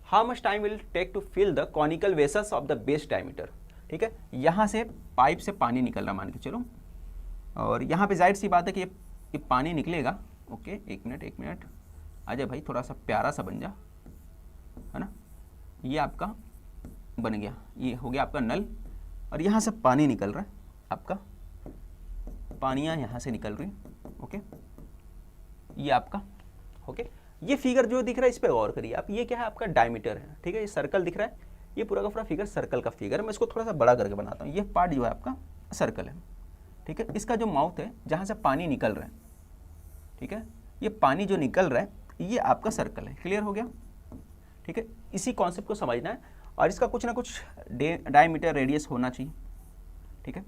How much time will take to fill the conical vessels of the base diameter, ठीक है। यहाँ से पाइप से पानी निकल रहा मान के चलो, और यहाँ पे जाहिर सी बात है कि ये पानी निकलेगा, ओके। एक मिनट आ जाए भाई, थोड़ा सा प्यारा सा बन जा, है ना। ये आपका बन गया, ये हो गया आपका नल, और यहाँ से पानी निकल रहा है आपका, पानियाँ यहाँ से निकल रही, ओके। ये आपका, ओके। ये फिगर जो दिख रहा है इस पर गौर करिए आप, ये क्या है आपका डायमीटर है, ठीक है। ये सर्कल दिख रहा है, ये पूरा का पूरा फिगर सर्कल का फिगर है। मैं इसको थोड़ा सा बड़ा करके बनाता हूँ। ये पार्ट जो है आपका सर्कल है, ठीक है। इसका जो माउथ है जहाँ से पानी निकल रहा है, ठीक है, ये पानी जो निकल रहा है ये आपका सर्कल है। क्लियर हो गया, ठीक है। इसी कॉन्सेप्ट को समझना है, और इसका कुछ ना कुछ डायमीटर रेडियस होना चाहिए, ठीक है।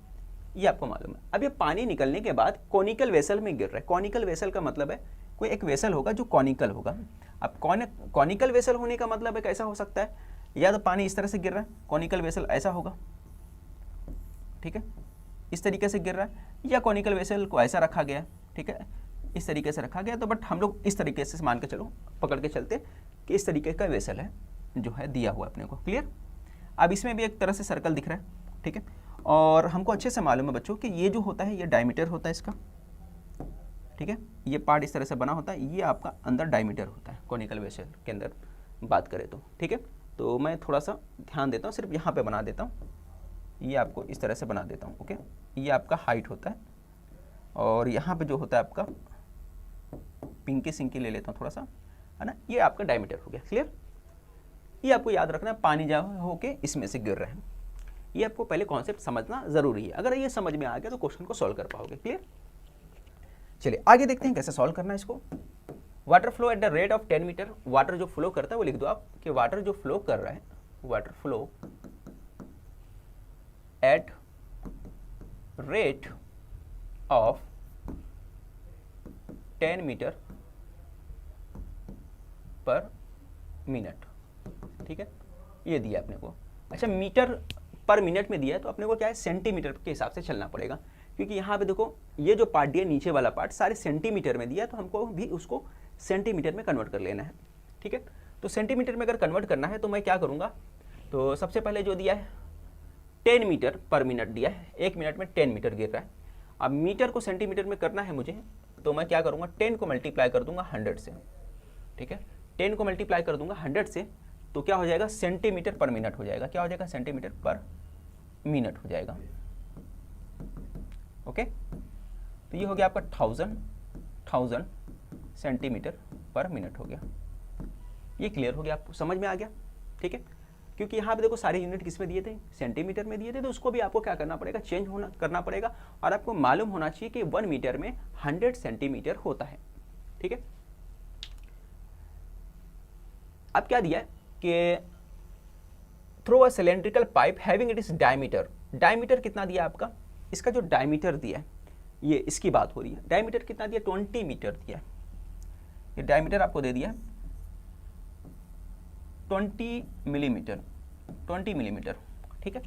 ये आपको मालूम है। अब ये पानी निकलने के बाद कॉनिकल वेसल में गिर रहा है। कॉनिकल वेसल का मतलब है कोई एक वेसल होगा जो कॉनिकल होगा। अब कॉनिकल वेसल होने का मतलब है कैसा हो सकता है, या तो पानी इस तरह से गिर रहा है, कॉनिकल वेसल ऐसा होगा, ठीक है, इस तरीके से गिर रहा है, या कॉनिकल वेसल को ऐसा रखा गया, ठीक है, इस तरीके से रखा गया। तो बट हम लोग इस तरीके से मान के चलो, पकड़ के चलते कि इस तरीके का वेसल है जो है दिया हुआ अपने को। क्लियर। अब इसमें भी एक तरह से सर्कल दिख रहा है, ठीक है। और हमको अच्छे से मालूम है बच्चों कि ये जो होता है ये डायमीटर होता है इसका, ठीक है। ये पार्ट इस तरह से बना होता है, ये आपका अंदर डायमीटर होता है कॉनिकल वेसल के अंदर बात करें तो, ठीक है। तो मैं थोड़ा सा ध्यान देता हूँ, सिर्फ यहाँ पे बना देता हूँ, ये आपको इस तरह से बना देता हूँ, ओके। ये आपका हाइट होता है, और यहाँ पे जो होता है आपका पिंकी सिंकी ले लेता हूँ थोड़ा सा, है ना, ये आपका डायमीटर हो गया। क्लियर। ये आपको याद रखना है, पानी जा होके इसमें से गिर रहा है। ये आपको पहले कॉन्सेप्ट समझना जरूरी है। अगर ये समझ में आ गया तो क्वेश्चन को सॉल्व कर पाओगे। क्लियर। चलिए आगे देखते हैं कैसे सॉल्व करना है इसको। Water flow at the rate of 10 metre, water जो फ्लो करता है वो लिख दो आप कि वाटर जो फ्लो कर रहा है, water flow at rate of 10 metre per minute, ठीक है। ये दिया अपने को। अच्छा मीटर पर मिनट में दिया है तो अपने को क्या है सेंटीमीटर के हिसाब से चलना पड़ेगा, क्योंकि यहाँ पे देखो ये जो पार्ट दिया नीचे वाला पार्ट सारे सेंटीमीटर में दिया है, तो हमको भी उसको सेंटीमीटर में कन्वर्ट कर लेना है। ठीक है, तो सेंटीमीटर में अगर कन्वर्ट करना है तो मैं क्या करूँगा, तो सबसे पहले जो दिया है 10 मीटर पर मिनट दिया है, 1 मिनट में 10 मीटर गिर रहा है। अब मीटर को सेंटीमीटर में करना है मुझे, तो मैं क्या करूँगा 10 को मल्टीप्लाई कर दूंगा 100 से। ठीक है, 10 को मल्टीप्लाई कर दूंगा 100 से, तो क्या हो जाएगा सेंटीमीटर पर मिनट हो जाएगा। क्या हो जाएगा सेंटीमीटर पर मिनट हो जाएगा। ओके, तो ये हो गया आपका 1000 सेंटीमीटर पर मिनट हो गया। ये क्लियर हो गया, आपको समझ में आ गया। ठीक है, क्योंकि यहाँ पे देखो सारे यूनिट किस में दिए थे, सेंटीमीटर में दिए थे, तो उसको भी आपको क्या करना पड़ेगा, चेंज करना पड़ेगा। और आपको मालूम होना चाहिए कि 1 मीटर में 100 सेंटीमीटर होता है। ठीक है, अब क्या दिया है कि through a cylindrical pipe having it is diameter. Diameter कितना दिया आपका, इसका जो डायमीटर दिया है, ये इसकी बात हो रही है। डायमीटर कितना दिया, 20 मीटर दिया है। ये डायमीटर आपको दे दिया 20 मिलीमीटर, 20 मिलीमीटर। ठीक है,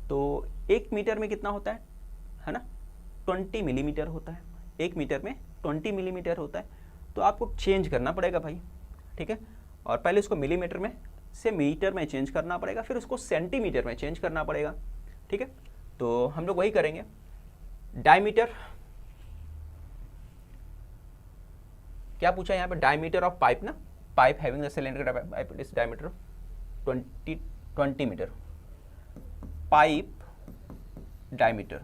तो 1 मीटर में कितना होता है ना, 20 मिलीमीटर होता है। 1 मीटर में 20 मिलीमीटर होता है, तो आपको चेंज करना पड़ेगा भाई। ठीक है, और पहले उसको मिलीमीटर में से मीटर में चेंज करना पड़ेगा, फिर उसको सेंटीमीटर में चेंज करना पड़ेगा। ठीक है, तो हम लोग वही करेंगे। डायमीटर क्या पूछा यहाँ पे, डायमीटर ऑफ पाइप ना, pipe having the cylinder pipe it is diameter 20 metre. Pipe diameter,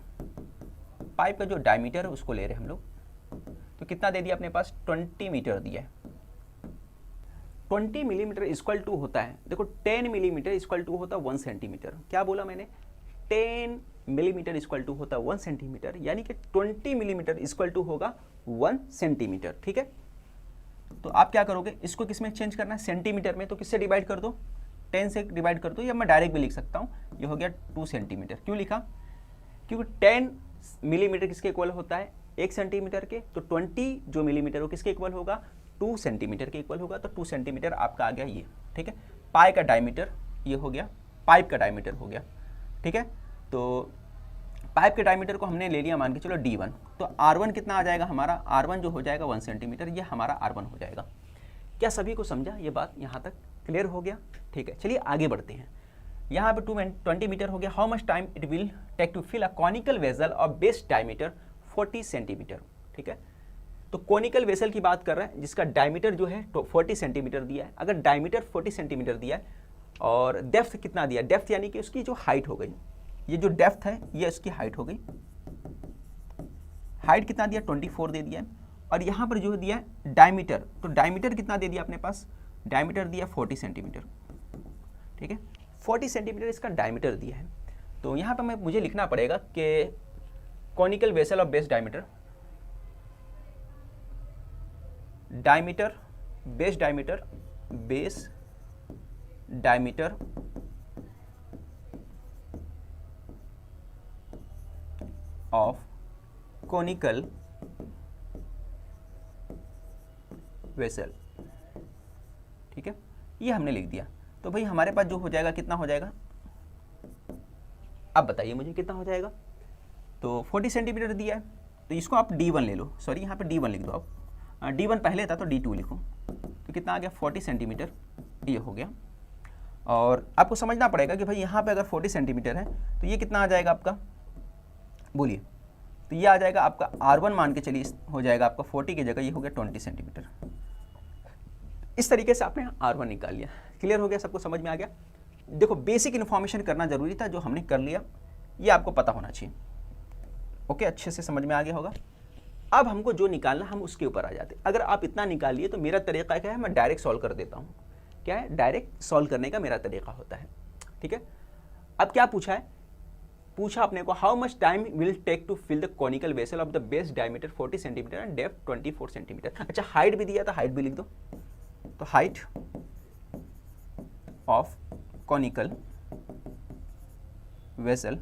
pipe का जो डायमीटर है उसको ले रहे हम लोग, तो कितना दे दिया अपने पास 20 मीटर दिया है। 20 मिलीमीटर इक्वल टू होता है, देखो 10 मिलीमीटर इक्वल टू होता है 1 सेंटीमीटर। क्या बोला मैंने, 10 मिलीमीटर इक्वल टू होता है 1 सेंटीमीटर, यानी कि 20 मिलीमीटर इक्वल टू होगा 1 सेंटीमीटर। ठीक है, तो आप क्या करोगे, इसको किस में चेंज करना है, सेंटीमीटर में, तो किससे डिवाइड कर दो, 10 से डिवाइड कर दो, या मैं डायरेक्ट भी लिख सकता हूँ, ये हो गया 2 सेंटीमीटर। क्यों लिखा, क्योंकि 10 मिलीमीटर किसके इक्वल होता है, 1 सेंटीमीटर के, तो 20 जो मिलीमीटर वो किसके इक्वल होगा, 2 सेंटीमीटर के इक्वल होगा, तो 2 सेंटीमीटर आपका आ गया ये। ठीक है, पाई का डायमीटर ये हो गया, पाइप का डायमीटर हो गया। ठीक है, तो पाइप के डायमीटर को हमने ले लिया मान के चलो D1, तो R1 कितना आ जाएगा हमारा, R1 जो हो जाएगा 1 सेंटीमीटर, ये हमारा R1 हो जाएगा। क्या सभी को समझा ये बात, यहाँ तक क्लियर हो गया। ठीक है, चलिए आगे बढ़ते हैं। यहाँ पे 20 मीटर हो गया। How much time it will take to fill a conical vessel of base diameter 40 centimetre. ठीक है, तो कॉनिकल वेसल की बात कर रहे हैं जिसका डायमीटर जो है 40 सेंटीमीटर दिया है। अगर डायमीटर 40 सेंटीमीटर दिया है और डेप्थ कितना दिया, डेप्थ यानी कि उसकी जो हाइट हो गई, ये जो डेप्थ है ये उसकी हाइट हो गई। हाइट कितना दिया 24 दे दिया है, और यहाँ पर जो दिया है डायमीटर, तो डायमीटर कितना दे दिया अपने पास, डायमीटर दिया 40 सेंटीमीटर। ठीक है, 40 सेंटीमीटर इसका डायमीटर दिया है। तो यहाँ पर मुझे लिखना पड़ेगा कि conical vessel of base diameter, base diameter of conical vessel. ठीक है, ये हमने लिख दिया। तो भाई हमारे पास जो हो जाएगा कितना हो जाएगा, अब बताइए मुझे कितना हो जाएगा। तो 40 सेंटीमीटर दिया है, तो इसको आप D1 ले लो, सॉरी यहाँ पे D1 लिख दो आप, D1 पहले था तो D2 लिखो, तो कितना आ गया 40 सेंटीमीटर, ये हो गया। और आपको समझना पड़ेगा कि भाई यहाँ पे अगर 40 सेंटीमीटर है तो ये कितना आ जाएगा आपका, बोलिए, तो ये आ जाएगा आपका R1 मान के चलिए, हो जाएगा आपका 40 की जगह ये हो गया 20 सेंटीमीटर। इस तरीके से आपने R1 निकाल लिया। क्लियर हो गया, सबको समझ में आ गया। देखो बेसिक इन्फॉर्मेशन करना जरूरी था, जो हमने कर लिया, ये आपको पता होना चाहिए। ओके, अच्छे से समझ में आ गया होगा। अब हमको जो निकालना हम उसके ऊपर आ जाते। अगर आप इतना निकाल लिए तो मेरा तरीका क्या है, मैं डायरेक्ट सॉल्व कर देता हूँ। क्या है, डायरेक्ट सॉल्व करने का मेरा तरीका होता है। ठीक है, अब क्या पूछा है, पूछा अपने को how much time will take to fill the conical vessel of the base diameter 40 centimetre and depth 24 centimetre. अच्छा, हाइट भी दिया था, हाइट भी लिख दो। तो हाइट ऑफ कॉनिकल वेसल,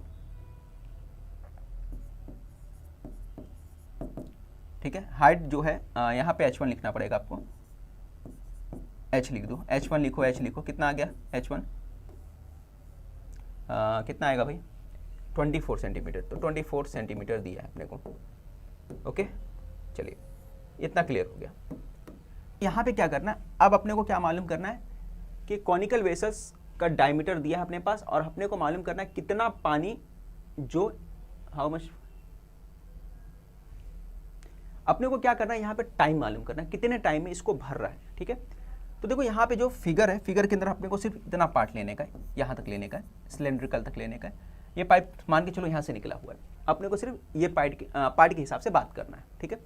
ठीक है, हाइट जो है यहाँ पे H1 लिखना पड़ेगा आपको, H लिख दो, H1 लिखो, H लिखो, कितना आ गया H1 कितना आएगा भाई 24 सेंटीमीटर, तो 24 सेंटीमीटर दिया है अपने को। ओके चलिए इतना क्लियर हो गया। यहाँ पे क्या करना है, अब अपने को क्या मालूम करना है कि कॉनिकल वेसल्स का डायमीटर दिया है अपने पास, और अपने को मालूम करना है कितना पानी जो हाउ मच, अपने को क्या करना है यहाँ पे टाइम मालूम करना है कितने टाइम में इसको भर रहा है। ठीक है, तो देखो यहाँ पे जो फिगर है, फिगर के अंदर अपने को सिर्फ इतना पार्ट लेने का है, यहाँ तक लेने का है, सिलेंड्रिकल तक लेने का है। ये पाइप मान के चलो यहाँ से निकला हुआ है, अपने को सिर्फ ये पार्ट के हिसाब से बात करना है। ठीक है,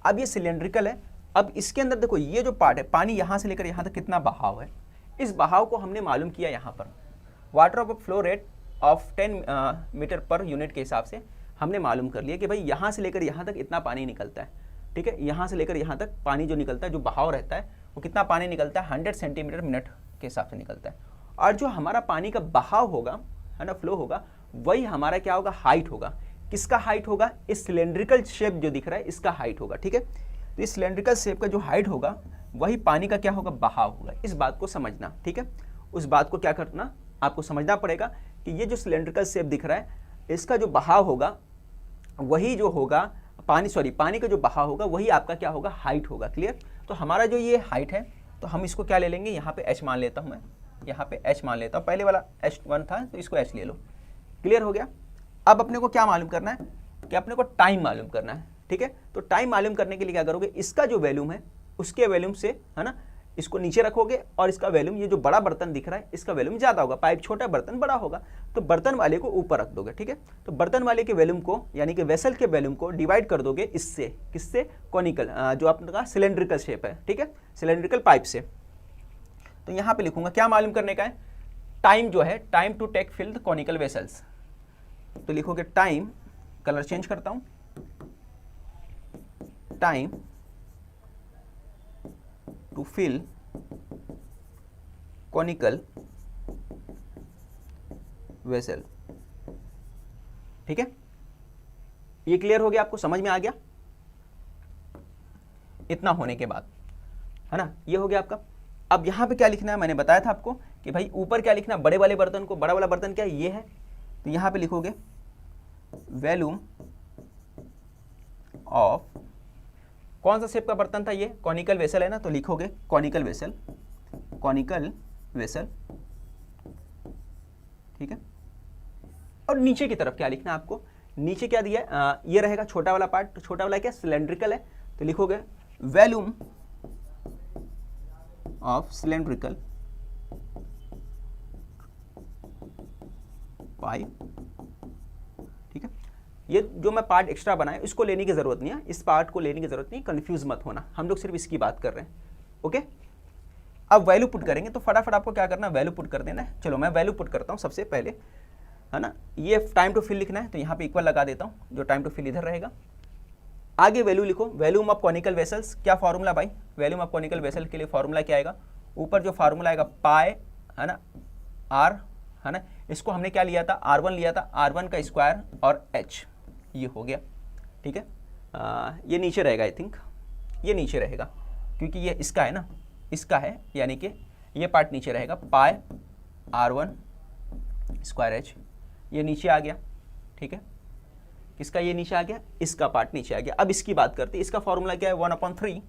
अब ये सिलेंड्रिकल है, अब इसके अंदर देखो ये जो पार्ट है, पानी यहाँ से लेकर यहाँ तक कितना बहाव है, इस बहाव को हमने मालूम किया यहाँ पर water of flow rate of 10 metre per unit के हिसाब से हमने मालूम कर लिया कि भाई यहाँ से लेकर यहाँ तक इतना पानी निकलता है। ठीक है, यहाँ से लेकर यहाँ तक पानी जो निकलता है, जो बहाव रहता है, वो कितना पानी निकलता है 100 सेंटीमीटर मिनट के हिसाब से निकलता है। और जो हमारा पानी का बहाव होगा, है ना, फ्लो होगा, वही हमारा क्या होगा, हाइट होगा। किसका हाइट होगा, इस सिलेंड्रिकल शेप जो दिख रहा है इसका हाइट होगा। ठीक है, तो इस सिलेंड्रिकल शेप का जो हाइट होगा वही पानी का क्या होगा, बहाव होगा। इस बात को समझना। ठीक है, उस बात को क्या करना, आपको समझना पड़ेगा कि ये जो सिलेंड्रिकल शेप दिख रहा है इसका जो बहाव होगा वही जो होगा पानी का जो बहाव होगा वही आपका क्या होगा, हाइट होगा। क्लियर, तो हमारा जो ये हाइट है तो हम इसको क्या ले लेंगे, यहाँ पे h मान लेता हूँ मैं, यहाँ पे h मान लेता हूँ, पहले वाला h1 था तो इसको h ले लो। क्लियर हो गया। अब अपने को क्या मालूम करना है कि अपने को टाइम मालूम करना है। ठीक है, तो टाइम मालूम करने के लिए क्या करोगे, इसका जो वॉल्यूम है उसके वॉल्यूम से, है ना, इसको नीचे रखोगे और इसका वॉल्यूम, ये जो बड़ा बर्तन दिख रहा है इसका वॉल्यूम ज़्यादा होगा, पाइप छोटा बर्तन बड़ा होगा, तो बर्तन वाले को ऊपर रख दोगे। ठीक है, तो बर्तन वाले के वॉल्यूम को यानी कि वेसल के वॉल्यूम को डिवाइड कर दोगे इससे, किससे, कॉनिकल, जो आपका सिलेंड्रिकल शेप है। ठीक है, सिलेंड्रिकल पाइप से। तो यहाँ पे लिखूंगा क्या मालूम करने का है, टाइम जो है, time to take fill the conical vessels. तो लिखोगे टाइम, कलर चेंज करता हूं, time to fill conical vessel. ठीक है, ये क्लियर हो गया, आपको समझ में आ गया। इतना होने के बाद, है ना, ये हो गया आपका। अब यहां पे क्या लिखना है, मैंने बताया था आपको कि भाई ऊपर क्या लिखना है, बड़े वाले बर्तन को, बड़ा वाला बर्तन क्या है, ये है, तो यहां पे लिखोगे वॉल्यूम ऑफ, कौन सा शेप का बर्तन था ये, कॉनिकल वेसल है ना, तो लिखोगे कॉनिकल वेसल, कॉनिकल वेसल। ठीक है, और नीचे की तरफ क्या लिखना है आपको, नीचे क्या दिया है, ये रहेगा छोटा वाला पार्ट, तो छोटा वाला क्या, सिलेंड्रिकल है, तो लिखोगे वॉल्यूम ऑफ सिलेंड्रिकल पाइप। ठीक है, ये जो मैं पार्ट एक्स्ट्रा बनाया इसको लेने की जरूरत नहीं है, इस पार्ट को लेने की जरूरत नहीं, कंफ्यूज मत होना, हम लोग सिर्फ इसकी बात कर रहे हैं। ओके, अब वैल्यू पुट करेंगे, तो फटाफट आपको क्या करना है, वैल्यू पुट कर देना है। चलो मैं वैल्यू पुट करता हूँ सबसे पहले, है ना, ये टाइम टू फिल लिखना है, तो यहाँ पे इक्वल लगा देता हूँ, जो टाइम टू फिल इधर रहेगा। आगे वैल्यू लिखो, वॉल्यूम ऑफ कॉनिकल वेसल्स, क्या फॉर्मूला भाई, वॉल्यूम ऑफ कॉनिकल वेसल के लिए फॉर्मूला क्या आएगा, ऊपर जो फार्मूला आएगा पाई, है ना, आर, है ना, इसको हमने क्या लिया था, R1 लिया था, R1 का स्क्वायर और H, ये हो गया। ठीक है, ये नीचे रहेगा, आई थिंक ये नीचे रहेगा क्योंकि ये इसका है ना, इसका है, यानी कि ये पार्ट नीचे रहेगा, पाई R1 स्क्वायर H, ये नीचे आ गया। ठीक है, किसका, ये नीचे आ गया, इसका पार्ट नीचे आ गया। अब इसकी बात करते हैं, इसका फॉर्मूला क्या है, 1/3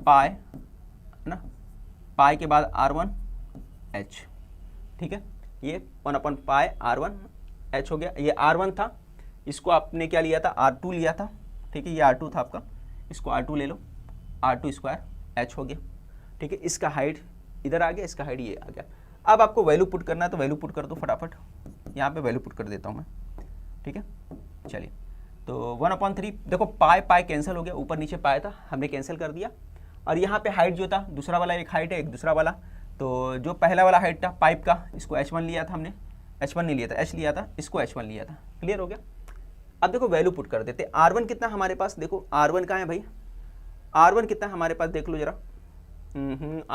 पाई, है ना, पाई के बाद R1 H। ठीक है, ये 1/पाई R1 H हो गया। ये R1 था, इसको आपने क्या लिया था, R2 लिया था। ठीक है, ये R2 था आपका, इसको R2 ले लो, R2 स्क्वायर H हो गया। ठीक है, इसका हाइट इधर आ गया, इसका हाइट ये आ गया। अब आपको वैल्यू पुट करना है, तो वैल्यू पुट कर दो फटाफट, यहाँ पे वैल्यू पुट कर देता हूँ मैं। ठीक है, चलिए, तो 1/3, देखो पाई पाई कैंसिल हो गया, ऊपर नीचे पाया था, हमने कैंसिल कर दिया। और यहाँ पे हाइट जो था, दूसरा वाला एक हाइट है, एक दूसरा वाला, तो जो पहला वाला हाइट था पाइप का, इसको H1 लिया था हमने, H1 नहीं लिया था, H लिया था, इसको H1 लिया था। क्लियर हो गया। अब देखो वैल्यू पुट कर देते, R1 कितना हमारे पास, देखो R1 कहाँ है भाई, R1 कितना हमारे पास देख लो जरा,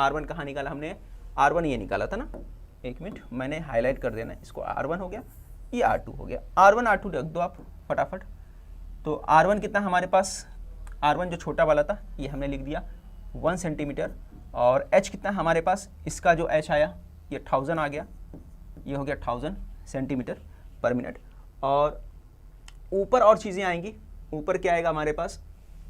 R1 कहाँ निकाला हमने, R1 ये निकाला था ना, एक मिनट मैंने हाईलाइट कर देना, इसको R1 हो गया, ये R2 हो गया, R1 R2 रख दो आप फटाफट। तो R1 कितना हमारे पास, R1 जो छोटा वाला था ये हमने लिख दिया 1 सेंटीमीटर, और H कितना हमारे पास, इसका जो H आया ये 1000 आ गया। ये हो गया 1000 सेंटीमीटर पर मिनट। और ऊपर और चीज़ें आएंगी, ऊपर क्या आएगा हमारे पास,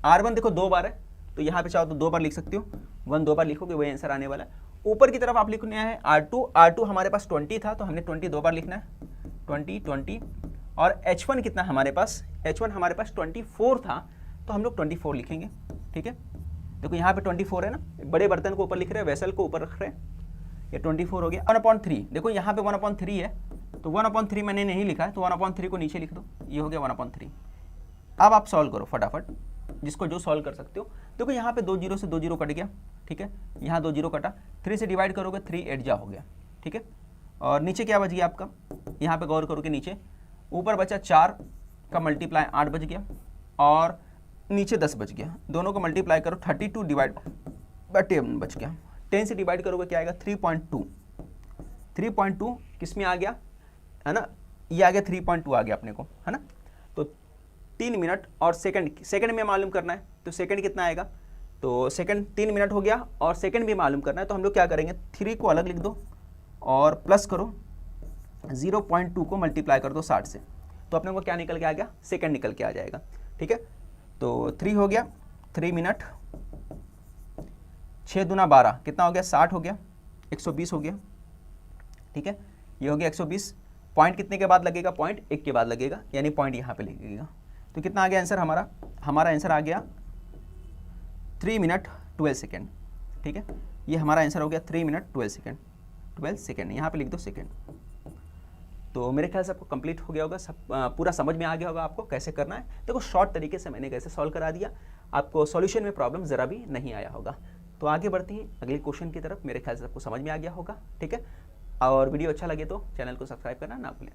R1 देखो 2 बार है, तो यहाँ पे चाहो तो 2 बार लिख सकते हो, 1 2 बार लिखोगे वही आंसर आने वाला है। ऊपर की तरफ आप लिखना है R2 हमारे पास 20 था, तो हमने 20 2 बार लिखना है, 20 और H1 कितना हमारे पास, H1 हमारे पास 24 था, तो हम लोग 24 लिखेंगे। ठीक है, देखो यहाँ पे 24 है ना, बड़े बर्तन को ऊपर लिख रहे हैं, वेसल को ऊपर रख रहे हैं, ये 24 हो गया। 1/3 देखो यहाँ पे 1/3 है, तो 1/3 मैंने नहीं लिखा है, तो 1/3 को नीचे लिख दो, ये हो गया 1/3। अब आप सॉल्व करो फटाफट, जिसको जो सॉल्व कर सकते हो। देखो यहाँ पे 2 0 से 2 0 कट गया, ठीक है, यहाँ 2 0 कटा, 3 से डिवाइड करोगे 3 8 जा हो गया, ठीक है। और नीचे क्या बच गया आपका, यहाँ पे गौर करोगे नीचे, ऊपर बचा 4 का मल्टीप्लाई 8 बच गया, और नीचे 10 बच गया, दोनों को मल्टीप्लाई करो 32 डिवाइड बाय 10 बच गया, 10 से डिवाइड करोगे क्या आएगा 3.2, 3.2 किस में आ गया है ना, ये आ गया 3.2 आ गया अपने को, है ना। तो 3 मिनट और सेकंड में मालूम करना है, तो सेकंड कितना आएगा, तो सेकंड 3 मिनट हो गया और सेकंड भी मालूम करना है, तो हम लोग क्या करेंगे 3 को अलग लिख दो और प्लस करो 0.2 को मल्टीप्लाई कर दो 60 से, तो अपने को क्या निकल के आ गया, सेकंड निकल के आ जाएगा। ठीक है, तो 3 हो गया, 3 मिनट, 6 दूना 12 कितना हो गया, 60 हो गया, 120 हो गया। ठीक है, ये हो गया 120, पॉइंट कितने के बाद लगेगा, पॉइंट 1 के बाद लगेगा, यानी पॉइंट यहाँ पे लगेगा। तो कितना आ गया आंसर हमारा आंसर आ गया 3 मिनट 12 सेकेंड। ठीक है, ये हमारा आंसर हो गया 3 मिनट 12 सेकेंड, यहाँ पे लिख दो सेकेंड। तो मेरे ख्याल से आपको कंप्लीट हो गया होगा, सब पूरा समझ में आ गया होगा आपको कैसे करना है। देखो शॉर्ट तरीके से मैंने कैसे सॉल्व करा दिया, आपको सॉल्यूशन में प्रॉब्लम ज़रा भी नहीं आया होगा। तो आगे बढ़ते हैं अगले क्वेश्चन की तरफ, मेरे ख्याल से आपको समझ में आ गया होगा। ठीक है, और वीडियो अच्छा लगे तो चैनल को सब्सक्राइब करना ना भूलें।